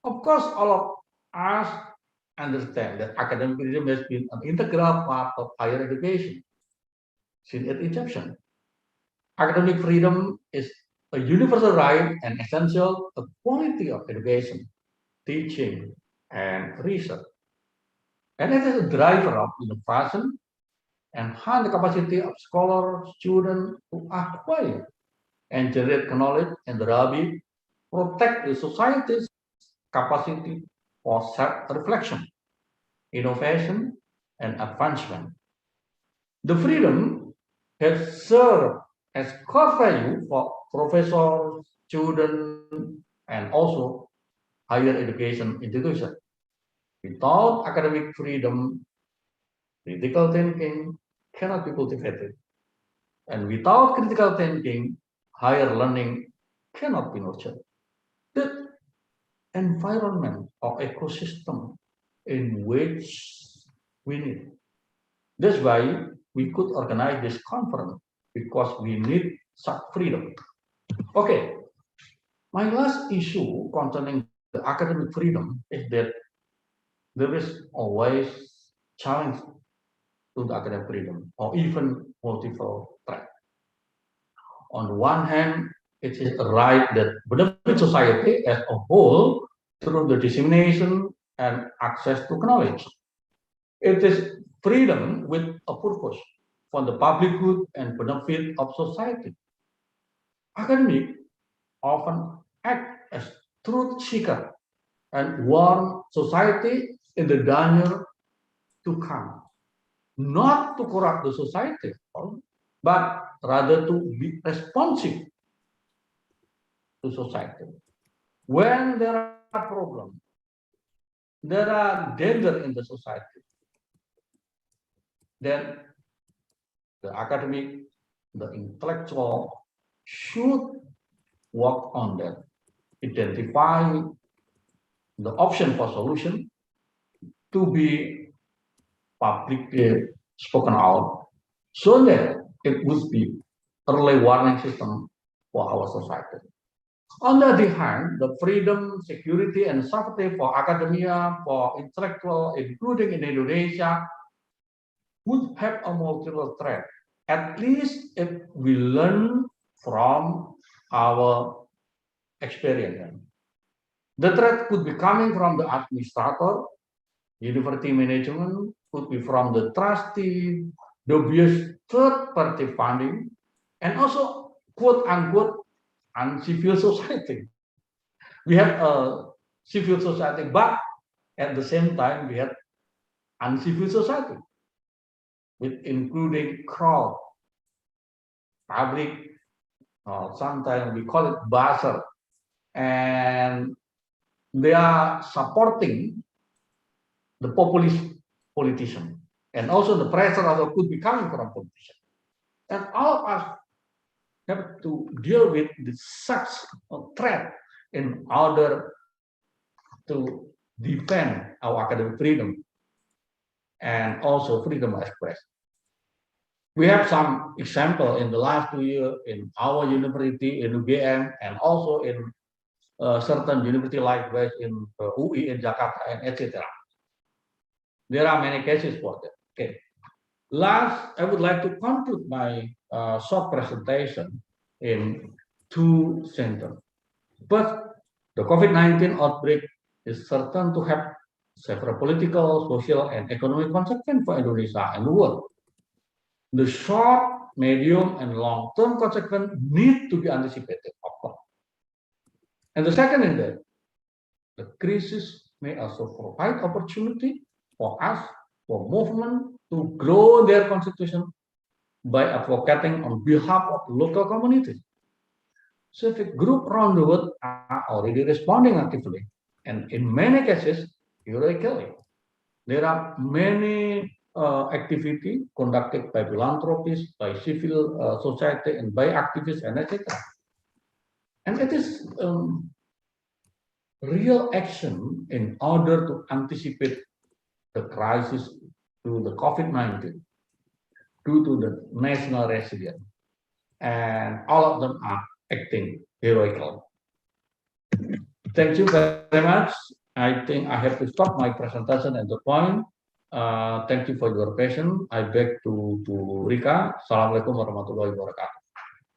Of course, all of us understand that academic freedom has been an integral part of higher education since its inception. Academic freedom is a universal right and essential to quality of education, teaching, and research. And it is a driver of innovation, enhance the capacity of scholars, students to acquire and generate knowledge, and thereby protect the society's capacity for self-reflection, innovation, and advancement. The freedom has served as core value for professors, students, and also higher education institutions. Without academic freedom, critical thinking cannot be cultivated. And without critical thinking, higher learning cannot be nurtured. The environment or ecosystem in which we need. That's why we could organize this conference, because we need such freedom. Okay, my last issue concerning the academic freedom is that there is always challenge to the academic freedom, or even multiple threat. On the one hand, it is a right that benefits society as a whole through the dissemination and access to knowledge. It is freedom with a purpose for the public good and benefit of society. Academics often act as truth seeker and warn society in the danger to come, not to corrupt the society, but rather to be responsive to society. When there are problems, there are danger in the society, then the academic, the intellectual should work on that, identify the option for solution to be publicly spoken out, so that it would be early warning system for our society. On the other hand, the freedom, security, and safety for academia, for intellectual, including in Indonesia, would have a multiple threat. At least if we learn from our experience. The threat could be coming from the administrator, university management, could be from the trustee, dubious third-party funding, and also quote-unquote uncivil society. We have a civil society, but at the same time we have uncivil society, with including crowd, public, sometimes we call it buzzer, and they are supporting the populist politician, and also the pressure also could be coming from politicians. And all of us have to deal with such a threat in order to defend our academic freedom and also freedom of expression. We have some example in the last 2 years in our university in UGM, and also in certain university likewise in UI in Jakarta, and etc. There are many cases for that. Okay. Last, I would like to conclude my short presentation in 2 sentences. First, the COVID-19 outbreak is certain to have several political, social, and economic consequences for Indonesia and the world. The short, medium, and long-term consequences need to be anticipated, of course. And the second is that the crisis may also provide opportunity for us, for movement, to grow their constitution by advocating on behalf of local communities. Civic groups around the world are already responding actively, and in many cases, heroically. There are many activities conducted by philanthropists, by civil society, and by activists, and etc. And it is real action in order to anticipate the crisis to the COVID-19 due to the national resilience. And all of them are acting heroically. Thank you very much. I think I have to stop my presentation at the point. Thank you for your patience. I beg to Rika. Assalamualaikum warahmatullahi wabarakatuh.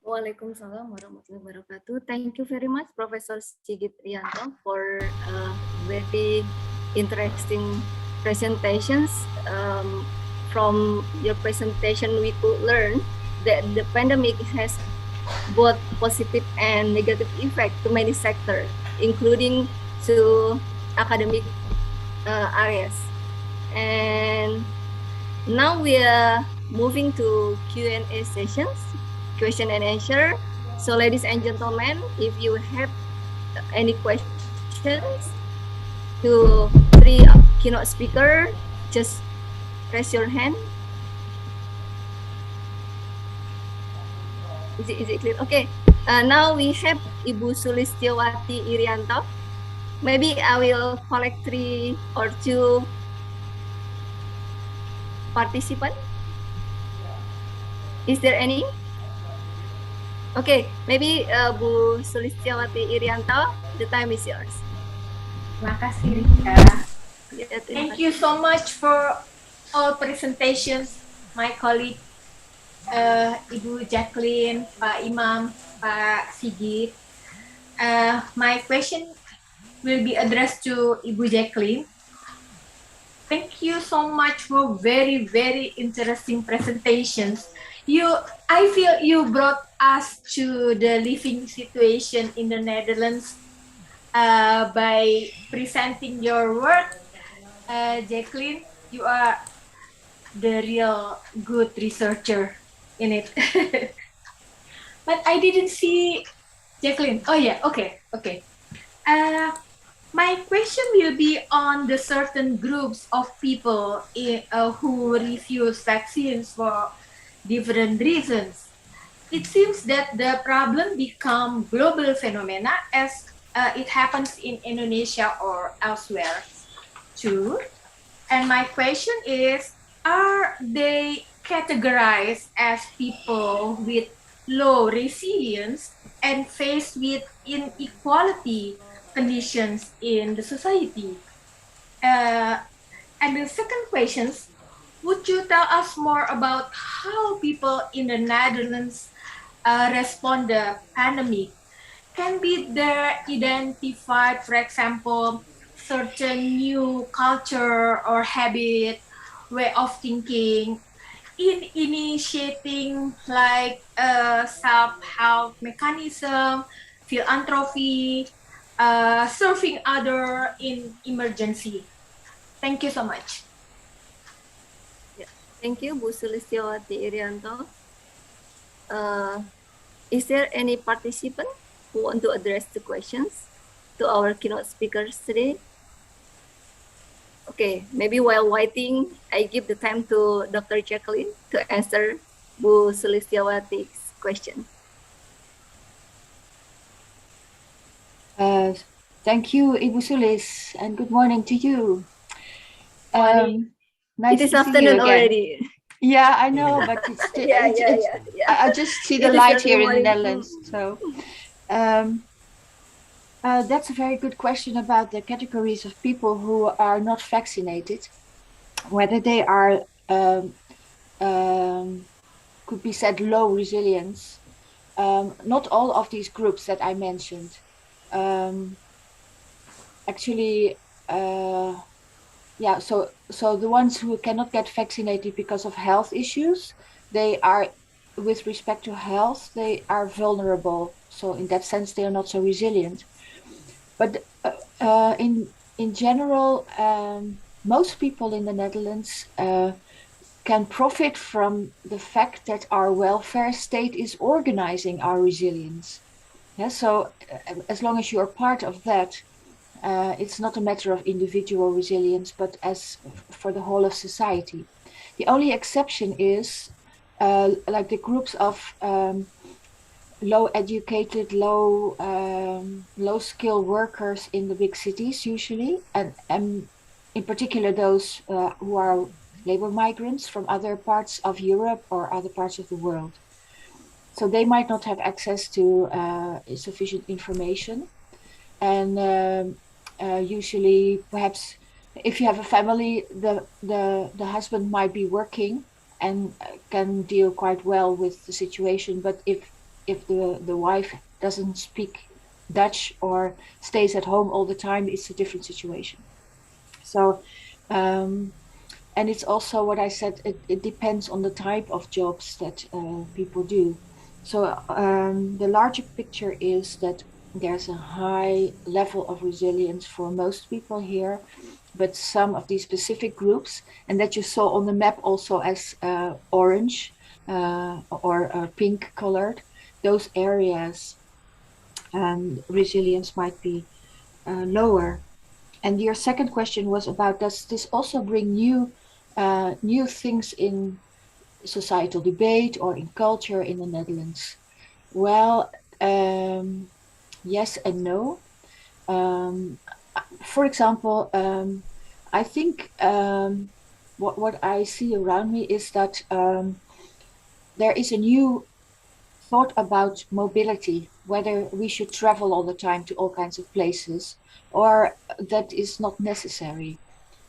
Waalaikumsalam warahmatullahi wabarakatuh. Thank you very much, Professor Sigit Rianto, for very interesting presentations. From your presentation, we could learn that the pandemic has both positive and negative effect to many sectors, including to academic areas. And now we are moving to Q&A sessions, question and answer. So ladies and gentlemen, if you have any questions to three keynote speaker, just raise your hand. Is it clear? Okay. Now we have Ibu Sulistiawati Irianto. Maybe I will collect 3 or 2 participants. Is there any? Okay, maybe Bu Sulistiawati Irianto, the time is yours. Terima kasih, Rika. Thank you so much for all presentations, my colleague, Ibu Jacqueline, Pak Imam, Pak Sigit. My question will be addressed to Ibu Jacqueline. Thank you so much for very, very interesting presentations. I feel you brought us to the living situation in the Netherlands by presenting your work. Jacqueline, you are the real good researcher in it. But I didn't see Jacqueline. Oh yeah, okay. My question will be on the certain groups of people who refuse vaccines for different reasons. It seems that the problem become global phenomena as it happens in Indonesia or elsewhere too. And my question is, are they categorized as people with low resilience and faced with inequality conditions in the society? And the second question, would you tell us more about how people in the Netherlands respond to the pandemic? Can be there identified, for example, certain new culture or habit, way of thinking in initiating like self-help mechanism, philanthropy, serving other in emergency? Thank you so much. Yeah. Thank you, Bu Sulistiawati Irianto. Is there any participant who want to address the questions to our keynote speakers today? Okay, maybe while waiting, I give the time to Dr. Jacqueline to answer Bu Sulistiawati's question. Thank you, Ibu Sulis, and good morning to you. Nice it is to see afternoon you again. already. Yeah, I know, but it's still, I just see the light here in the Netherlands. So that's a very good question about the categories of people who are not vaccinated, whether they are, could be said, low resilience. Not all of these groups that I mentioned. actually, yeah, so the ones who cannot get vaccinated because of health issues, they are, with respect to health, they are vulnerable. So in that sense, they are not so resilient. But in general, most people in the Netherlands can profit from the fact that our welfare state is organizing our resilience. Yeah, so as long as you are part of that, it's not a matter of individual resilience, but as for the whole of society. The only exception is like the groups of low educated, low skill workers in the big cities usually, and in particular those who are labor migrants from other parts of Europe or other parts of the world. So they might not have access to sufficient information. And usually, perhaps, if you have a family, the husband might be working and can deal quite well with the situation. But if the wife doesn't speak Dutch or stays at home all the time, it's a different situation. So, and it's also what I said. It depends on the type of jobs that people do. So the larger picture is that there's a high level of resilience for most people here, but some of these specific groups, and that you saw on the map also as orange or pink colored, those areas, resilience might be lower. And your second question was about, does this also bring new things in societal debate or in culture in the Netherlands? Well, yes and no. For example, I think what I see around me is that there is a new thought about mobility, whether we should travel all the time to all kinds of places or that is not necessary.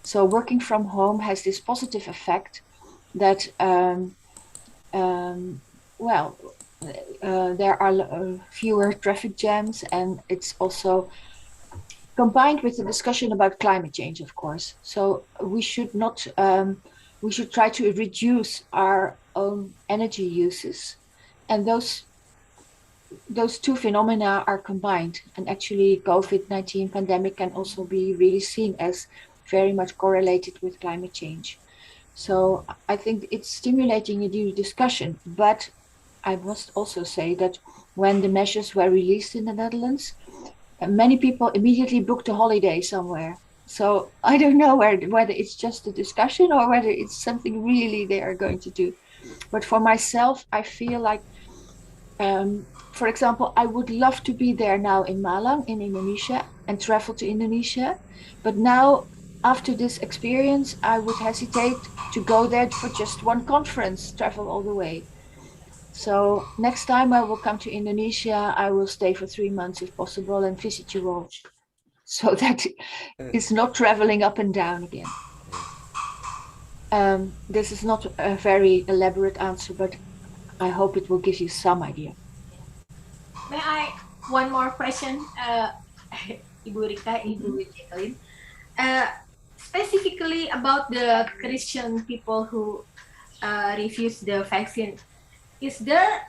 So working from home has this positive effect that, well, there are fewer traffic jams, and it's also combined with the discussion about climate change, of course. So we should not, we should try to reduce our own energy uses, and those two phenomena are combined. And actually, COVID-19 pandemic can also be really seen as very much correlated with climate change. So I think it's stimulating a new discussion, but I must also say that when the measures were released in the Netherlands, many people immediately booked a holiday somewhere. So I don't know whether it's just a discussion or whether it's something really they are going to do. But for myself, I feel like, for example, I would love to be there now in Malang in Indonesia and travel to Indonesia. But now, after this experience, I would hesitate to go there for just one conference, travel all the way. So next time I will come to Indonesia, I will stay for 3 months if possible and visit you all. So that it's not traveling up and down again. This is not a very elaborate answer, but I hope it will give you some idea. May I one more question, Ibu Rika, Ibu Jacqueline, specifically about the Christian people who refuse the vaccine. Is there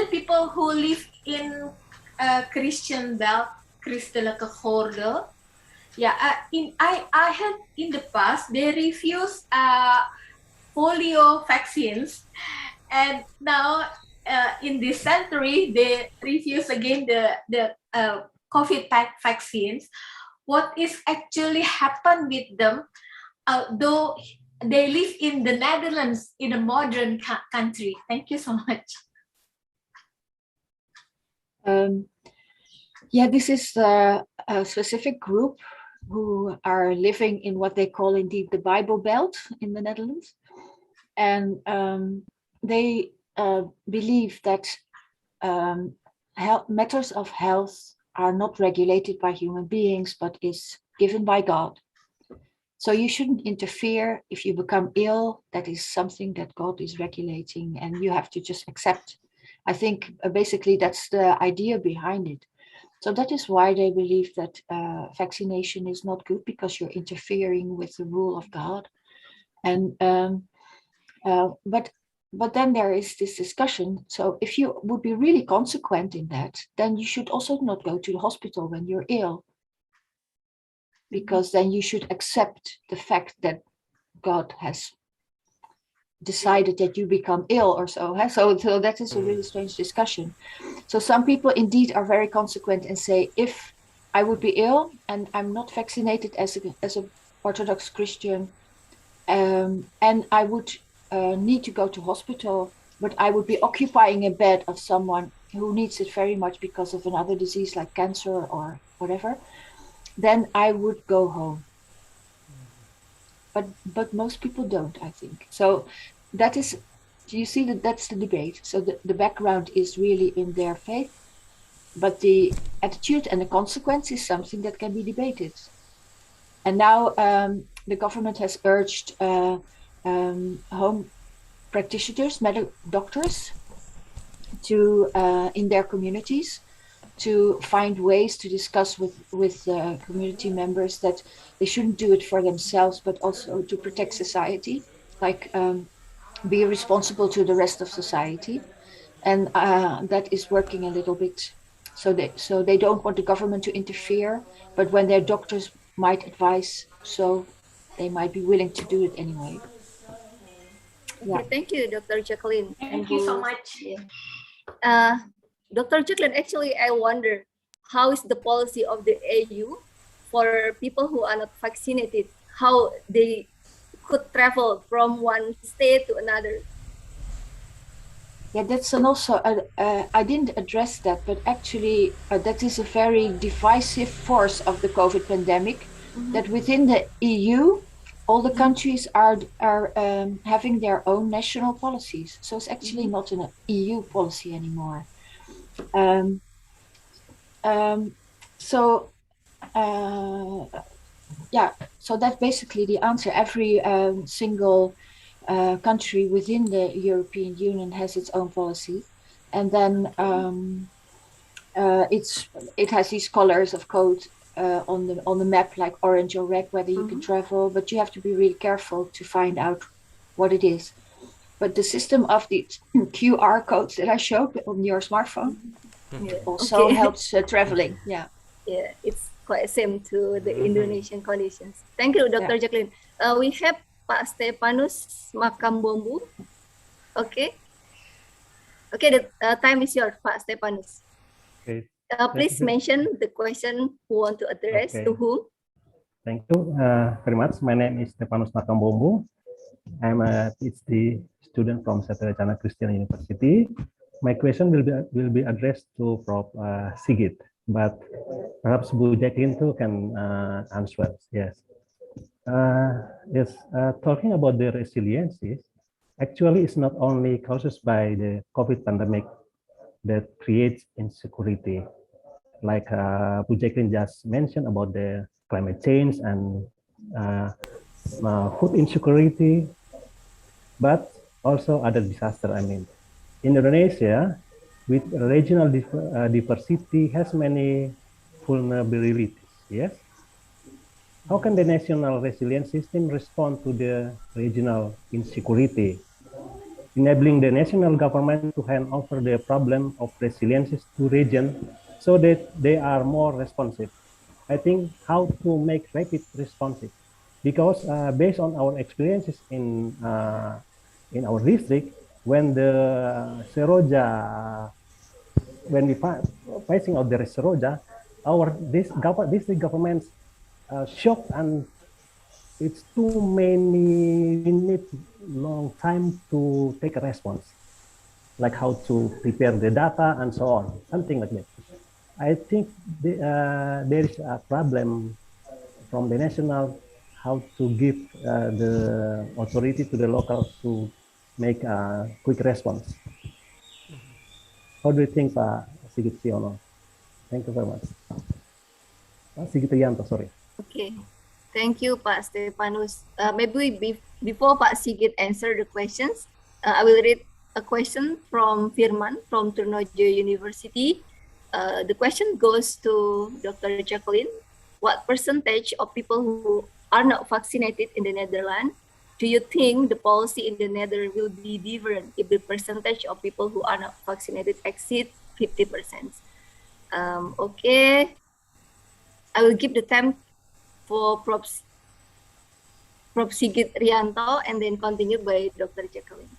people who live in Christian belt, christelijke gordel? Yeah, I had in the past they refused polio vaccines, and now in this century they refuse again the COVID vaccines. What is actually happened with them, though they live in the Netherlands, in a modern country? Thank you so much. Yeah, this is a specific group who are living in what they call indeed the Bible Belt in the Netherlands. And they believe that matters of health are not regulated by human beings, but is given by God. So you shouldn't interfere. If you become ill, that is something that God is regulating and you have to just accept. I think basically that's the idea behind it. So that is why they believe that vaccination is not good, because you're interfering with the rule of God. And but then there is this discussion. So if you would be really consequent in that, then you should also not go to the hospital when you're ill, because then you should accept the fact that God has decided that you become ill or so. So that is a really strange discussion. So some people indeed are very consequent and say, if I would be ill and I'm not vaccinated as a Orthodox Christian, and I would need to go to hospital, but I would be occupying a bed of someone who needs it very much because of another disease like cancer or whatever, then I would go home. But most people don't, I think. So that is, you see that that's the debate. So the background is really in their faith, but the attitude and the consequence is something that can be debated. And now the government has urged home practitioners, medical doctors, to in their communities, to find ways to discuss with community members that they shouldn't do it for themselves, but also to protect society, like be responsible to the rest of society. And that is working a little bit. So they don't want the government to interfere, but when their doctors might advise, so they might be willing to do it anyway. Okay, thank you, Dr. Jacqueline. Thank you so much. Yeah. Dr. Jacqueline, actually, I wonder, how is the policy of the AU for people who are not vaccinated, how they could travel from one state to another? Yeah, that's also, I didn't address that, but actually that is a very divisive force of the COVID pandemic, that within the EU, all the countries are having their own national policies. So it's actually not an EU policy anymore. Yeah, so that's basically the answer. Every single country within the European Union has its own policy, and then it has these colors of code on the map, like orange or red, whether you can travel, but you have to be really careful to find out what it is. But the system of the QR codes that I showed on your smartphone also helps traveling. Yeah, it's quite same to the Indonesian conditions. Thank you, Dr. Jacqueline. We have Pak Stepanus Makambombu. Okay, the time is yours, Pak Stepanus. Okay. Please mention the question who want to address to whom. Thank you very much. My name is Stepanus Makambombu. I'm a PhD student from Satya Christian University. My question will be addressed to Prof. Sigit, but perhaps Bu Jacqueline too can answer. Yes. Talking about the resiliencies, actually it's not only caused by the COVID pandemic that creates insecurity. Like Bu Jacqueline just mentioned about the climate change and food insecurity, but also other disaster. I mean, Indonesia, with regional diversity, has many vulnerabilities. Yes. How can the national resilience system respond to the regional insecurity, enabling the national government to hand over the problem of resilience to region so that they are more responsive? I think how to make rapid responsive, because based on our experiences in our district, when the Seroja, when we facing out the Seroja, our district governments shocked, and it's too many. We need long time to take a response, like how to prepare the data and so on, something like that. I think there is a problem from the national, how to give the authority to the local to make a quick response. How do you think, Pak Sigit Siono? Thank you very much. Sigit Rianto, sorry. Okay, thank you, Pak Stepanus. Maybe before Pak Sigit answer the questions, I will read a question from Firman from Trunojo University. The question goes to Dr. Jacqueline. What percentage of people who are not vaccinated in the Netherlands do you think the policy in the Netherlands will be different if the percentage of people who are not vaccinated exceeds 50%? Okay, I will give the time for Prof. Sigit Rianto and then continued by Dr. Jacqueline.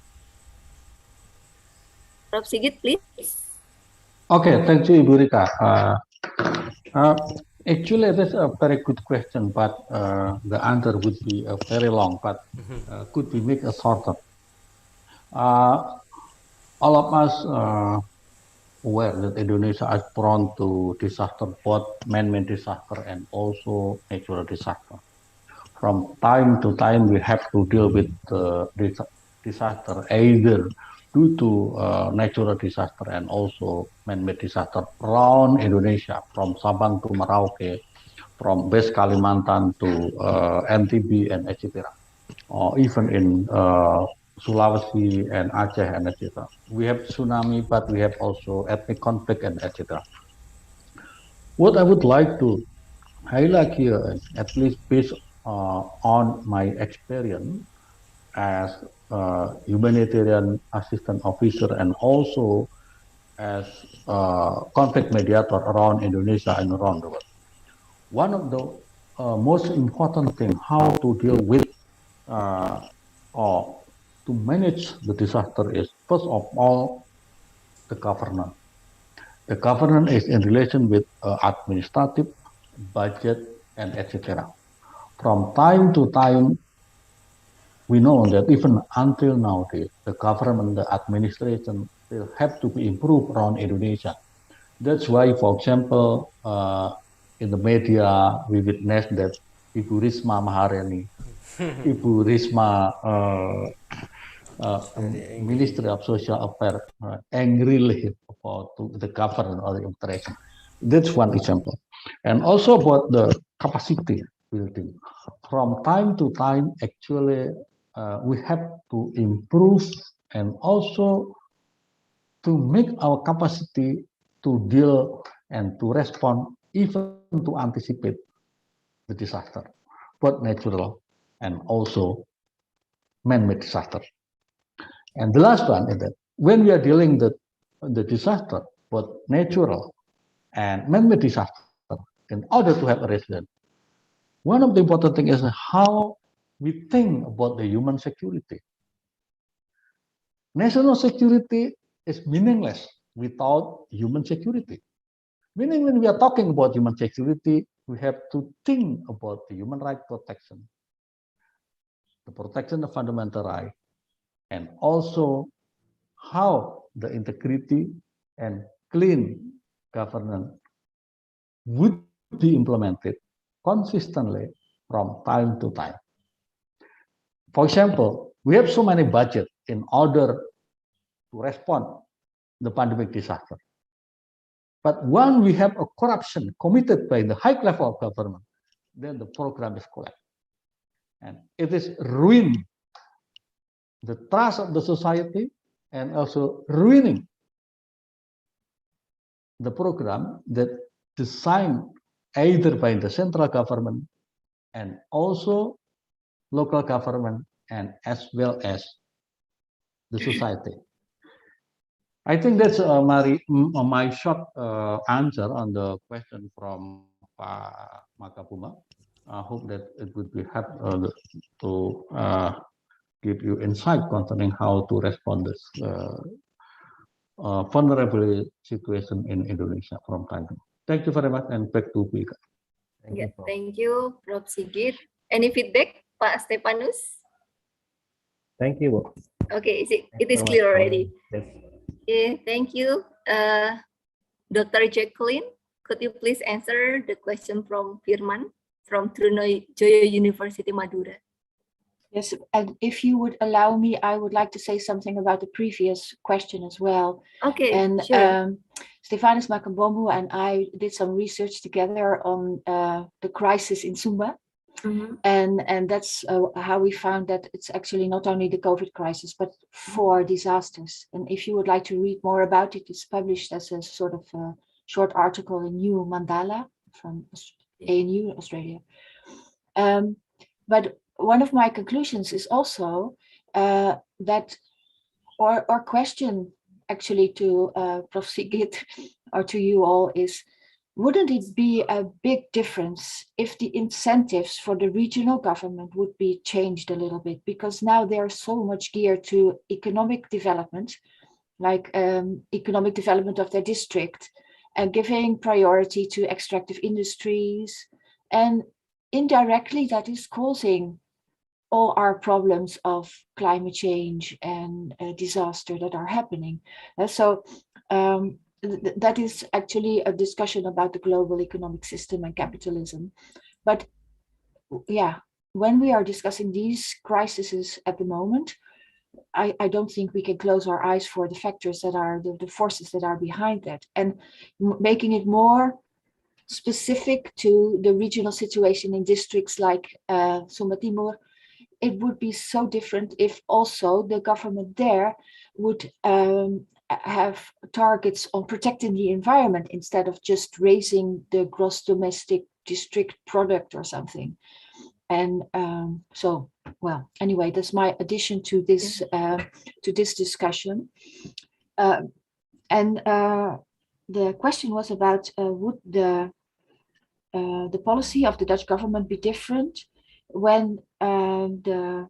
Prof. Sigit, please. Okay, thank you, Ibu Rika. Actually, that's a very good question, but the answer would be very long, but could we make a shorter? All of us aware that Indonesia is prone to disaster, both man-made disaster and also natural disaster. From time to time, we have to deal with disaster either due to natural disaster and also man-made disaster around Indonesia, from Sabang to Merauke, from West Kalimantan to NTB and etc. Or even in Sulawesi and Aceh and etc. We have tsunami, but we have also ethnic conflict and etc. What I would like to highlight here, at least based on my experience as a humanitarian assistant officer and also as a conflict mediator around Indonesia and around the world. One of the most important things how to deal with or to manage the disaster is, first of all, the governance. The governance is in relation with administrative, budget, and etc. From time to time, we know that even until nowadays, the government, the administration will have to be improved around Indonesia. That's why, for example, in the media, we witnessed that Ibu Risma Maharani, Ibu Risma Ministry of Social Affairs angrily about the government or the interaction. That's one example. And also about the capacity building. From time to time, actually, we have to improve and also to make our capacity to deal and to respond, even to anticipate the disaster, both natural and also man-made disaster. And the last one is that when we are dealing with the disaster, both natural and man-made disaster, in order to have a resilience, one of the important things is how we think about the human security. National security is meaningless without human security. Meaning, when we are talking about human security, we have to think about the human right protection, the protection of fundamental rights, and also how the integrity and clean governance would be implemented consistently from time to time. For example, we have so many budgets in order to respond to the pandemic disaster. But when we have a corruption committed by the high level of government, then the program is collapsed. And it is ruining the trust of the society and also ruining the program that designed either by the central government and also local government and as well as the society. I think that's my short answer on the question from Pak Makapuma. I hope that it would be helpful to give you insight concerning how to respond this vulnerable situation in Indonesia from time to time. Thank you very much, and back to Bika. Thank you, Prof. Sigit. Any feedback, Pak Stepanus? Thank you, Bu. Okay, it is clear already. Yes. Okay, thank you. Dr. Jacqueline, could you please answer the question from Firman from Trunojoyo University, Madura? Yes, and if you would allow me, I would like to say something about the previous question as well. Okay, and sure. Stefanus Makambombo and I did some research together on the crisis in Sumba. And that's how we found that it's actually not only the COVID crisis, but 4 disasters. And if you would like to read more about it, it's published as a sort of short article in New Mandala from ANU, Australia. But one of my conclusions is also that, or question actually to Prof. Sigit or to you all is, wouldn't it be a big difference if the incentives for the regional government would be changed a little bit? Because now they are so much geared to economic development, like economic development of their district, and giving priority to extractive industries. And indirectly, that is causing all our problems of climate change and disaster that are happening. So that is actually a discussion about the global economic system and capitalism. But yeah, when we are discussing these crises at the moment, I don't think we can close our eyes for the factors that are the forces that are behind that, and making it more specific to the regional situation in districts like Sumba Timur. It would be so different if also the government there would have targets on protecting the environment instead of just raising the gross domestic district product or something. And so, well, anyway, that's my addition to this discussion. And the question was about would the policy of the Dutch government be different when the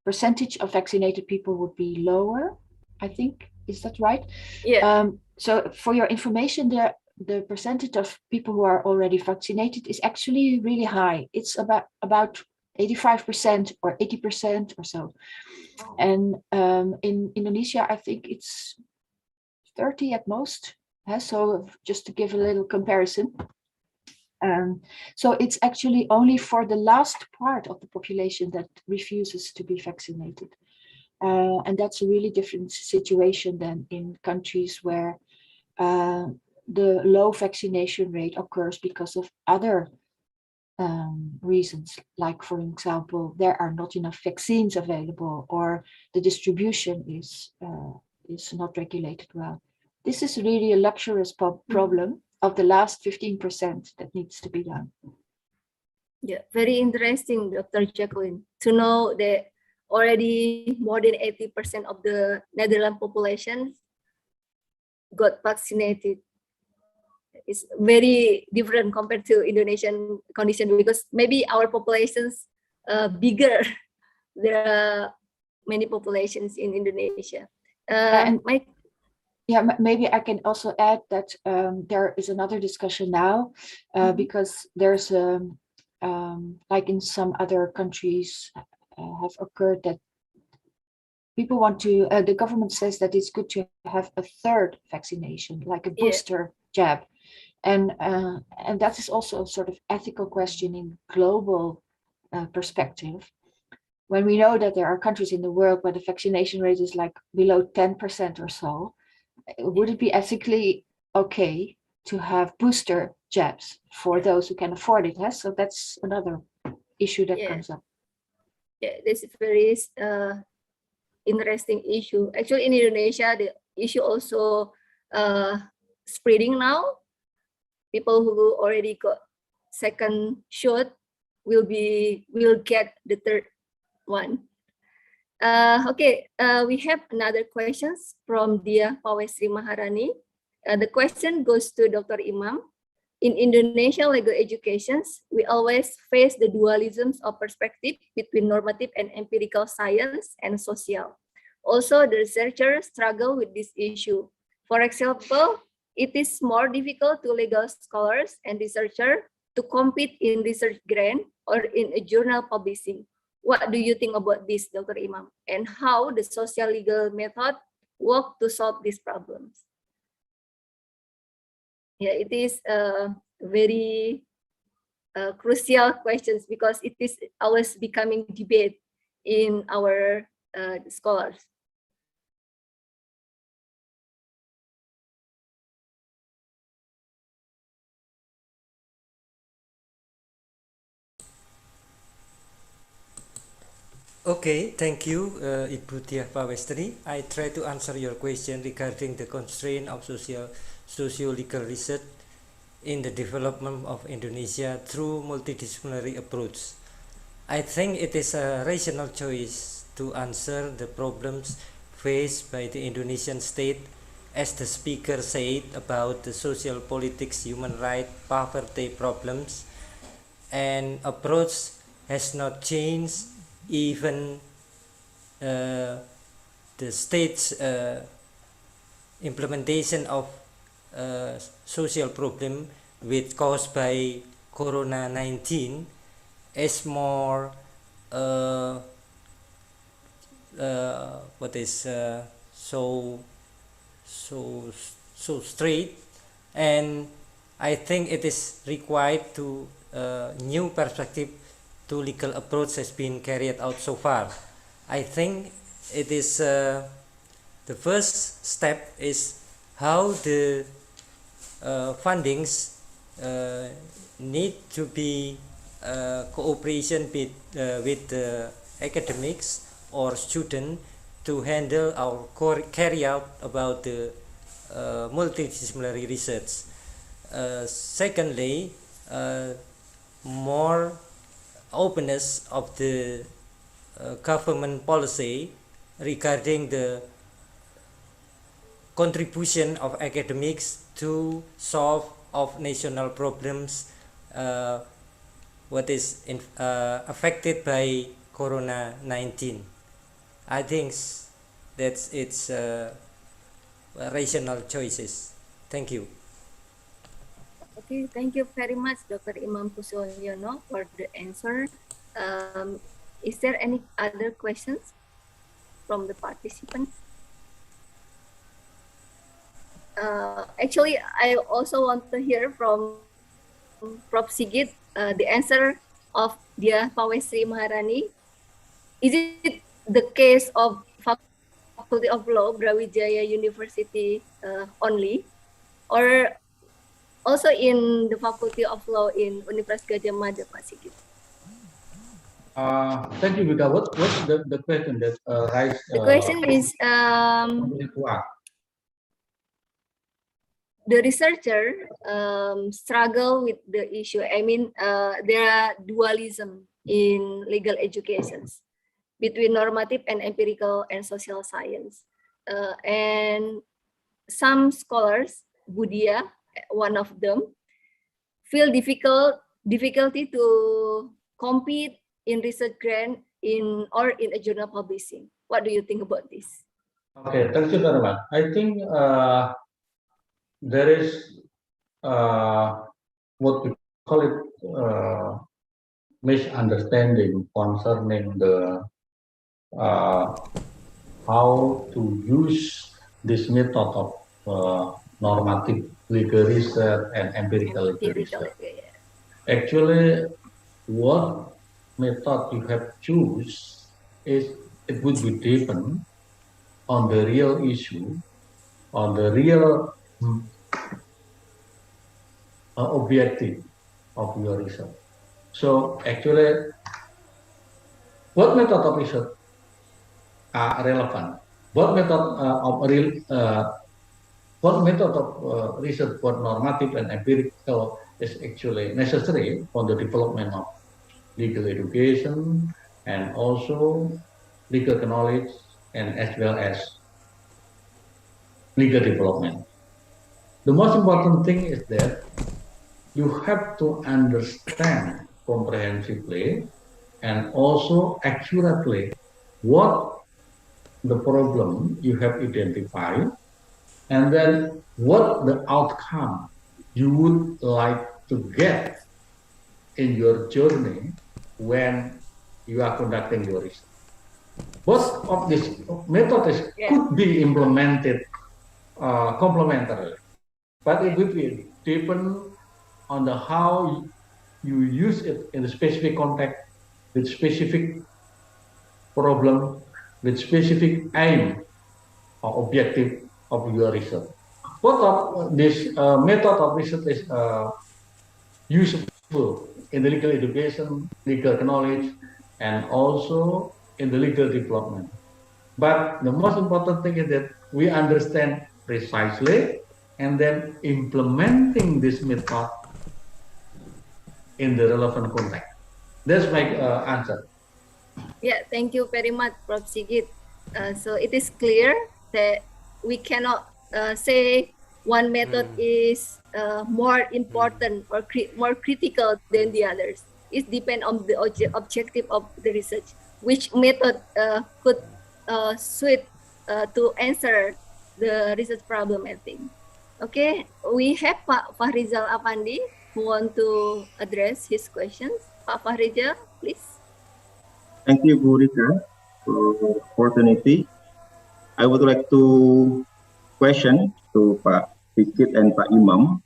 percentage of vaccinated people would be lower, I think. Is that right? Yeah. So for your information, the percentage of people who are already vaccinated is actually really high. It's about 85% or 80% or so. And in Indonesia, I think it's 30 at most. So just to give a little comparison. So it's actually only for the last part of the population that refuses to be vaccinated. And that's a really different situation than in countries where the low vaccination rate occurs because of other reasons, like, for example, there are not enough vaccines available, or the distribution is not regulated well. This is really a luxurious problem of the last 15% that needs to be done. Yeah, very interesting, Dr. Jacqueline, to know that already more than 80% of the Netherlands population got vaccinated. It's very different compared to Indonesian condition, because maybe our populations bigger. There are many populations in Indonesia. Yeah, maybe I can also add that there is another discussion now because there's like in some other countries have occurred that people want to, the government says that it's good to have a third vaccination, like a booster jab. And that is also a sort of ethical question in global perspective. When we know that there are countries in the world where the vaccination rate is like below 10% or so, would it be ethically okay to have booster jabs for those who can afford it? So that's another issue that comes up. Yeah, this is very interesting issue. Actually, in Indonesia, the issue also spreading now. People who already got second shot will get the third one. Okay, we have another questions from Dia Pawestri Maharani. The question goes to Dr. Imam. In Indonesian legal educations, we always face the dualisms of perspective between normative and empirical science and social. Also, the researchers struggle with this issue. For example, it is more difficult to legal scholars and researchers to compete in research grant or in a journal publishing. What do you think about this, Dr. Imam? And how the social legal method work to solve these problems? Yeah, it is very crucial questions because it is always becoming debate in our scholars. Okay, thank you, Ibu Tia Pawestri. I try to answer your question regarding the constraint of social socio-legal research in the development of Indonesia through multidisciplinary approach. I think it is a rational choice to answer the problems faced by the Indonesian state, as the speaker said, about the social politics, human rights, poverty problems, and approach has not changed even the state's implementation of social problem which caused by Corona-19 is more so straight, and I think it is required to new perspective to legal approach has been carried out so far. I think it is the first step is how the fundings need to be cooperation with academics or student to handle or carry out about the multidisciplinary research. Secondly, more openness of the government policy regarding the contribution of academics to solve of national problems what is affected by Corona-19. I think that's its rational choices. Thank you. Okay, thank you very much, Dr. Imam Cospariano, for the answer. Is there any other questions from the participants? Actually, I also want to hear from Prof. Sigit the answer of Dia Pawestri Maharani. Is it the case of Faculty of Law, Brawijaya University only, or also in the Faculty of Law in Universitas Gadjah Mada, Pak Sigit? Thank you, Vika. What's the question that raised? The question is, the researcher struggle with the issue. I mean, there are dualism in legal educations between normative and empirical and social science. And some scholars, Budia, one of them, feel difficulty to compete in research grant in a journal publishing. What do you think about this? Okay, thank you very much. I think there is what we call it misunderstanding concerning the how to use this method of normative legal research and empirical legal research. Actually, what method you have choose is it would be depend on the real issue, on the real objective of your research. So actually, what method of research are relevant? What method of research, both normative and empirical, is actually necessary for the development of legal education and also legal knowledge, and as well as legal development. The most important thing is that you have to understand comprehensively and also accurately what the problem you have identified, and then what the outcome you would like to get in your journey when you are conducting your research. Both of these methods could be implemented complementarily, but it will be depend on the how you use it in a specific context, with specific problem, with specific aim or objective of your research. Both of this method of research is useful in the legal education, legal knowledge, and also in the legal development. But the most important thing is that we understand precisely and then implementing this method in the relevant context. That's my answer. Yeah, thank you very much, Prof. Sigit. So it is clear that we cannot say one method is more important or more critical than the others. It depends on the objective of the research. Which method could suit to answer the research problem, I think. Okay, we have Pak Fahrizal Afandi who want to address his questions. Pak Fahrizal, please. Thank you, Bu Rika, for the opportunity. I would like to question to Pak Sigit and Pak Imam.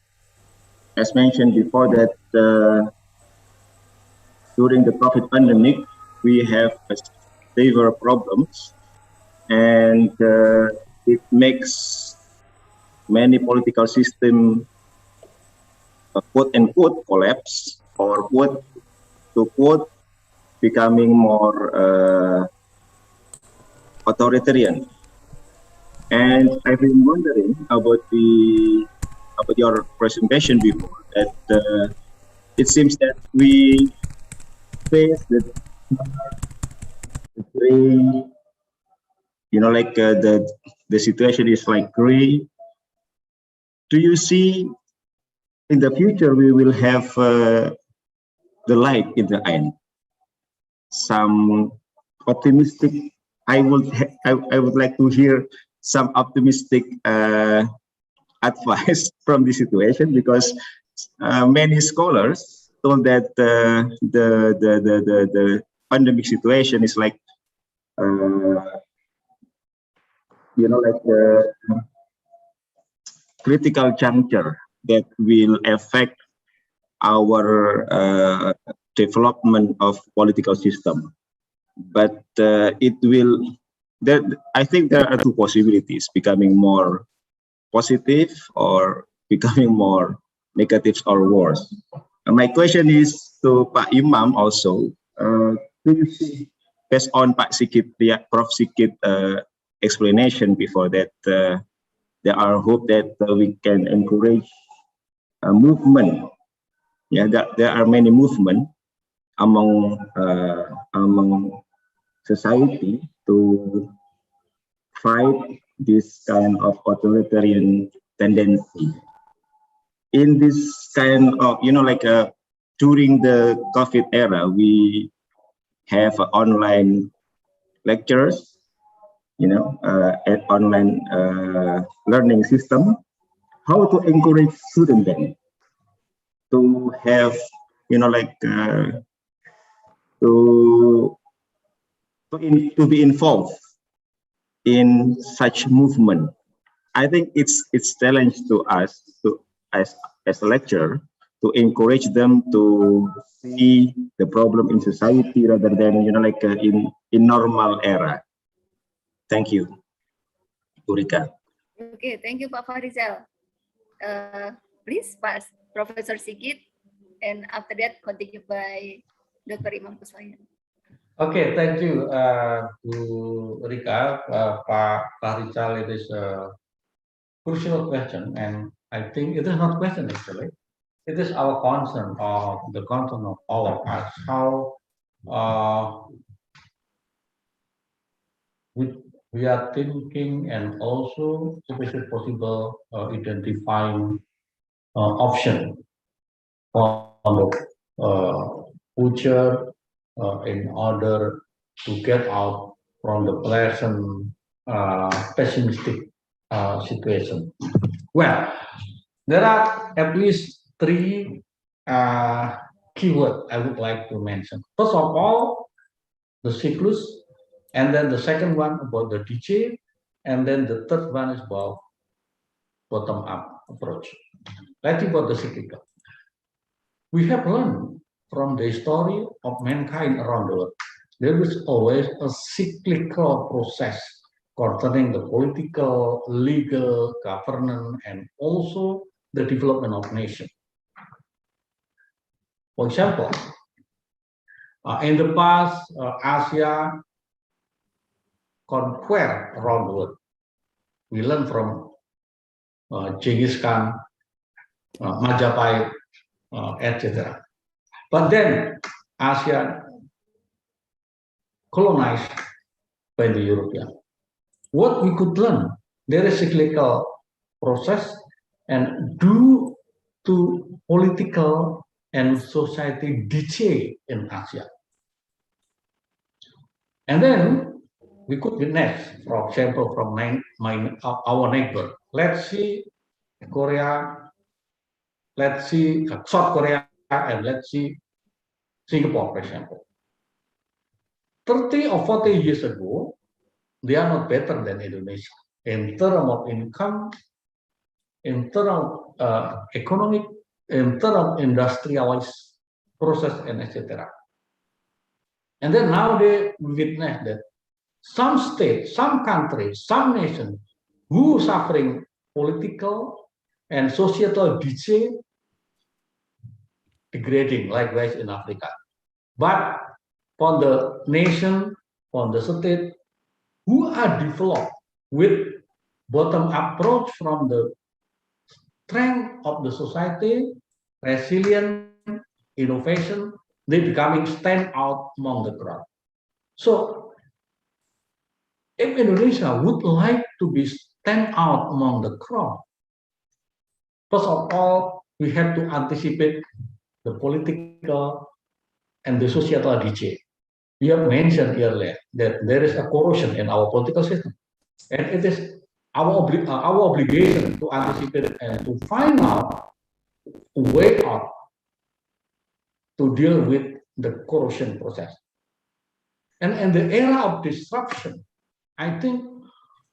As mentioned before that during the COVID pandemic, we have severe problems, and it makes many political system quote unquote collapse, or quote to quote becoming more authoritarian. And I've been wondering about your presentation before that it seems that we face the gray, like the situation is like gray. Do you see in the future we will have the light in the end? Some optimistic. I would like to hear some optimistic advice from the situation, because many scholars told that the pandemic situation is like like the critical juncture that will affect our development of political system. But it will. I think there are two possibilities: becoming more positive or becoming more negative or worse. And my question is to Pak Imam also. Do you see, based on Pak Sigit, Prof. Sigit explanation before that, there are hope that we can encourage a movement. Yeah, there are many movements among society to fight this kind of authoritarian tendency. In this kind of, during the COVID era, we have online lectures, at online learning system. How to encourage students then to have, to be involved in such movement. I think it's challenge to us as a lecturer to encourage them to see the problem in society rather than in normal era. Thank you, Urika. Okay, thank you, Pak Fahrizal. Please, Pak Professor Sigit, and after that, continue by Dr. Imam Cospariano. Okay, thank you, Bu Rika. Pak Fahrizal, it is a crucial question, and I think it is not question actually. It is our concern, of the concern of all of us, how we are thinking, and also, if it is possible, identifying option for the future in order to get out from the present pessimistic situation. Well, there are at least three keywords I would like to mention. First of all, the cyclus, and then the second one about the DJ, and then the third one is about bottom-up approach. Let's think about the cyclical. We have learned from the history of mankind around the world, there is always a cyclical process concerning the political, legal, governance, and also the development of nation. For example, in the past, Asia conquered around the world. We learn from Genghis Khan, Majapahit, etc. But then Asia colonized by the European. What we could learn, there is cyclical process and due to political and society decay in Asia. And then we could witness, for example, from our neighbor. Let's see Korea, let's see South Korea, and let's see Singapore, for example. 30 or 40 years ago, they are not better than Indonesia in terms of income, in terms of economic, in terms of industrialized process, and etc. And then now they witness that some states, some countries, some nations who are suffering political and societal decay, degrading, likewise in Africa. But for the nation, for the state who are developed with bottom-up approach from the strength of the society, resilient, innovation, they becoming stand out among the crowd. So if Indonesia would like to be stand out among the crowd, first of all, we have to anticipate the political and the societal decay. We have mentioned earlier that there is a corrosion in our political system, and it is our obligation to anticipate and to find out a way out to deal with the corrosion process. And in the era of disruption, I think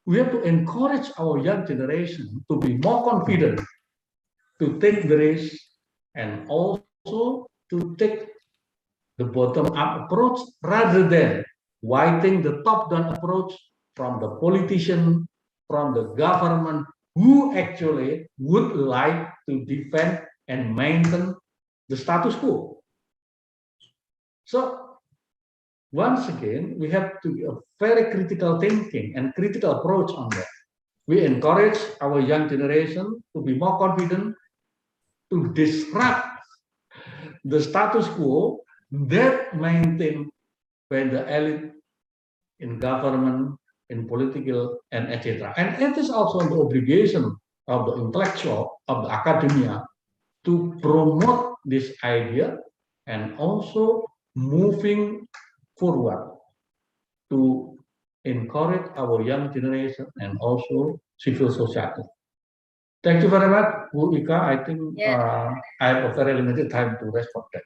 we have to encourage our young generation to be more confident, to take the risk, and also to take the bottom-up approach rather than waiting the top-down approach from the politician, from the government, who actually would like to defend and maintain the status quo. So once again, we have to be a very critical thinking and critical approach on that. We encourage our young generation to be more confident, to disrupt the status quo that maintained by the elite in government, in political, and etc. And it is also the obligation of the intellectual, of the academia, to promote this idea and also moving forward to encourage our young generation and also civil society. Thank you very much, Bu Ika. I think I have a very limited time to respond to that.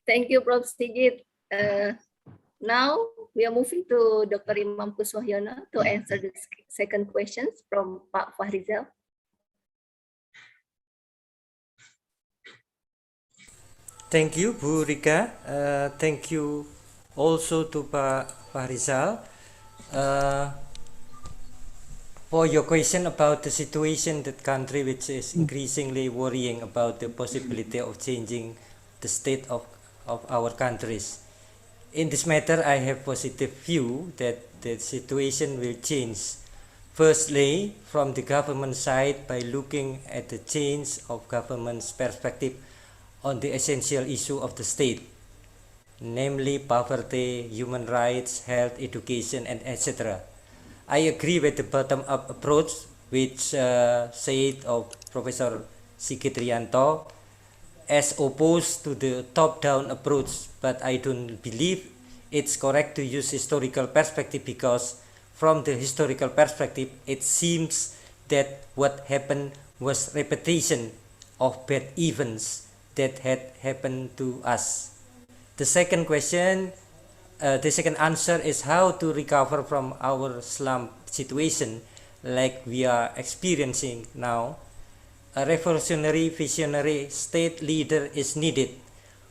Thank you, Prof. Sigit. Now we are moving to Dr. Imam Cospariano to answer the second questions from Pak Fahrizal. Thank you, Bu Rika. Thank you also to Pak Fahrizal for your question about the situation that country which is increasingly worrying about the possibility of changing the state of our countries. In this matter, I have positive view that the situation will change. Firstly, from the government side, by looking at the change of government's perspective on the essential issue of the state, namely poverty, human rights, health, education, and etc. I agree with the bottom-up approach which said of Professor Sigit Rianto, as opposed to the top-down approach, but I don't believe it's correct to use historical perspective, because from the historical perspective it seems that what happened was repetition of bad events that had happened to us. The second question, the second answer is how to recover from our slump situation like we are experiencing now. A revolutionary, visionary state leader is needed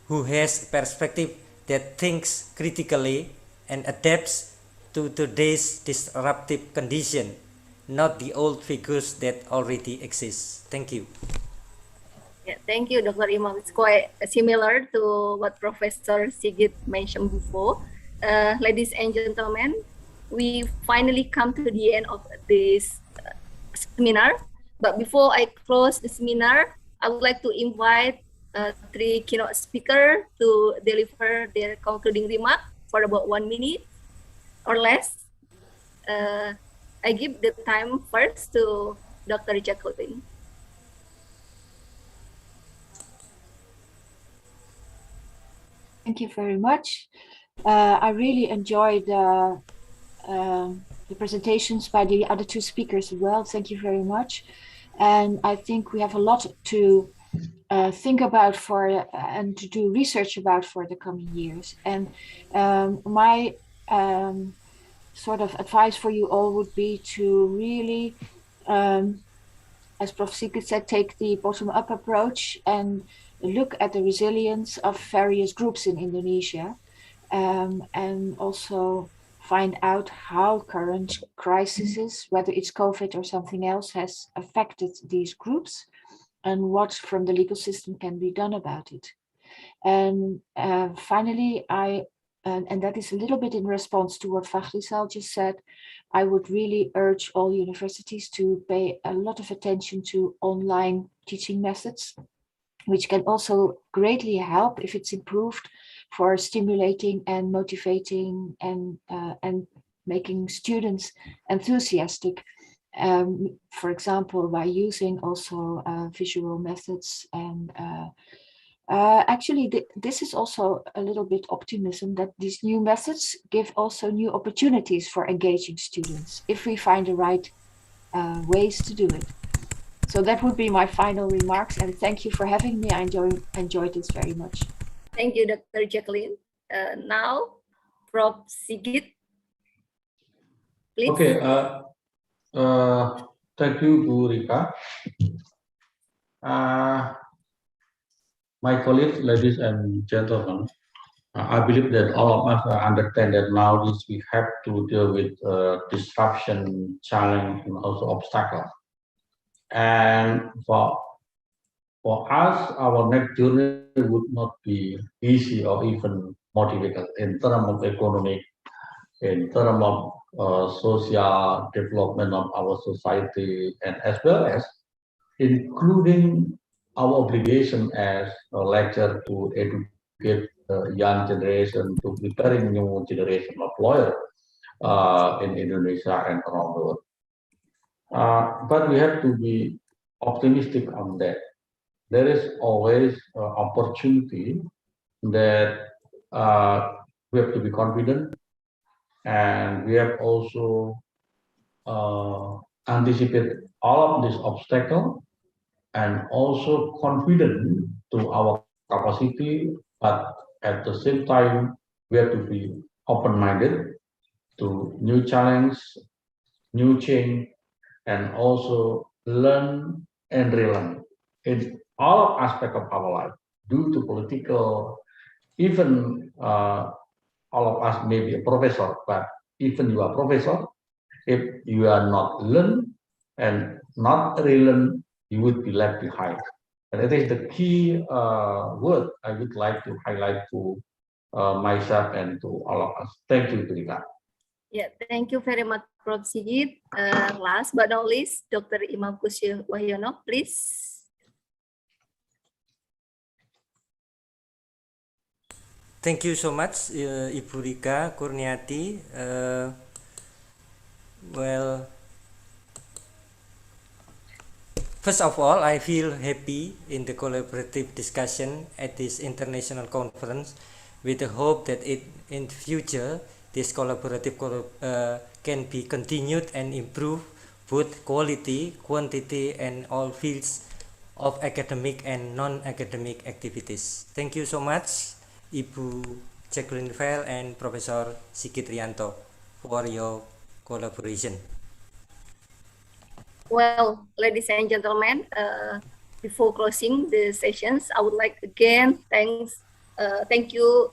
who has perspective that thinks critically and adapts to today's disruptive condition, not the old figures that already exist. Thank you. Yeah, thank you, Dr. Imam. It's quite similar to what Professor Sigit mentioned before. Ladies and gentlemen, we finally come to the end of this seminar. But before I close the seminar, I would like to invite three keynote speakers to deliver their concluding remark for about 1 minute or less. I give the time first to Dr. Jacqueline. Thank you very much. I really enjoyed the presentations by the other two speakers as well. Thank you very much. And I think we have a lot to think about for and to do research about for the coming years. And my sort of advice for you all would be to really, as Prof. Sigrid said, take the bottom-up approach and look at the resilience of various groups in Indonesia, and also find out how current crises, whether it's COVID or something else, has affected these groups, and what from the legal system can be done about it. And finally, and that is a little bit in response to what Fachrisal just said, I would really urge all universities to pay a lot of attention to online teaching methods, which can also greatly help if it's improved for stimulating and motivating and making students enthusiastic. For example, by using also visual methods. And actually, this is also a little bit optimism that these new methods give also new opportunities for engaging students if we find the right ways to do it. So that would be my final remarks, and thank you for having me. I enjoyed this very much. Thank you, Dr. Jacqueline. Now, Prof. Sigit, please. Okay. Thank you, Bu Rika. My colleagues, ladies and gentlemen, I believe that all of us understand that nowadays we have to deal with disruption, challenge, and also obstacle. And for us, our next journey would not be easy or even motivated in terms of economic, in terms of social development of our society, and as well as including our obligation as a lecturer to educate the young generation, to preparing new generation of lawyers in Indonesia and around the world. But we have to be optimistic on that. There is always opportunity that we have to be confident, and we have also anticipate all of these obstacles and also confident to our capacity, but at the same time, we have to be open-minded to new challenge, new change, and also learn and relearn in all aspects of our life. Due to political, even all of us may be a professor, but even you are professor, if you are not learn and not relearn, you would be left behind. And it is the key word I would like to highlight to myself and to all of us. Thank you, Rika. Yeah, thank you very much, Prof. Sigit. Last but not least, Dr. Imam Cospariano, please. Thank you so much, Ibu Rika Kurniati. Well, first of all, I feel happy in the collaborative discussion at this international conference, with the hope that in the future this collaborative can be continued and improve both quality, quantity, and all fields of academic and non-academic activities. Thank you so much, Ibu Jacqueline Fell and Professor Sigit Rianto, for your collaboration. Well, ladies and gentlemen, before closing the sessions, I would like again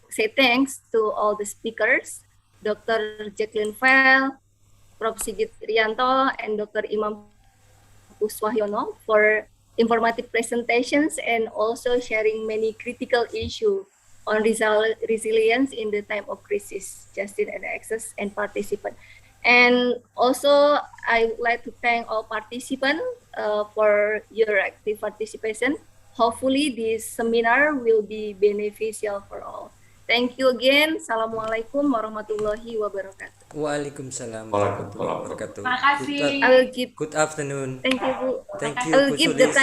say thanks to all the speakers, Dr. Jacqueline Fell, Prof. Sigit Rianto, and Dr. Imam Cospariano for informative presentations and also sharing many critical issues on resilience in the time of crisis, justice and access and participant. And also, I would like to thank all participants for your active participation. Hopefully, this seminar will be beneficial for all. Thank you again. Assalamualaikum warahmatullahi wabarakatuh. Waalaikumsalam warahmatullahi wabarakatuh. Makasih. I will give. Good afternoon. Thank you, Bu. Thank I you, will Bu give the Sulis.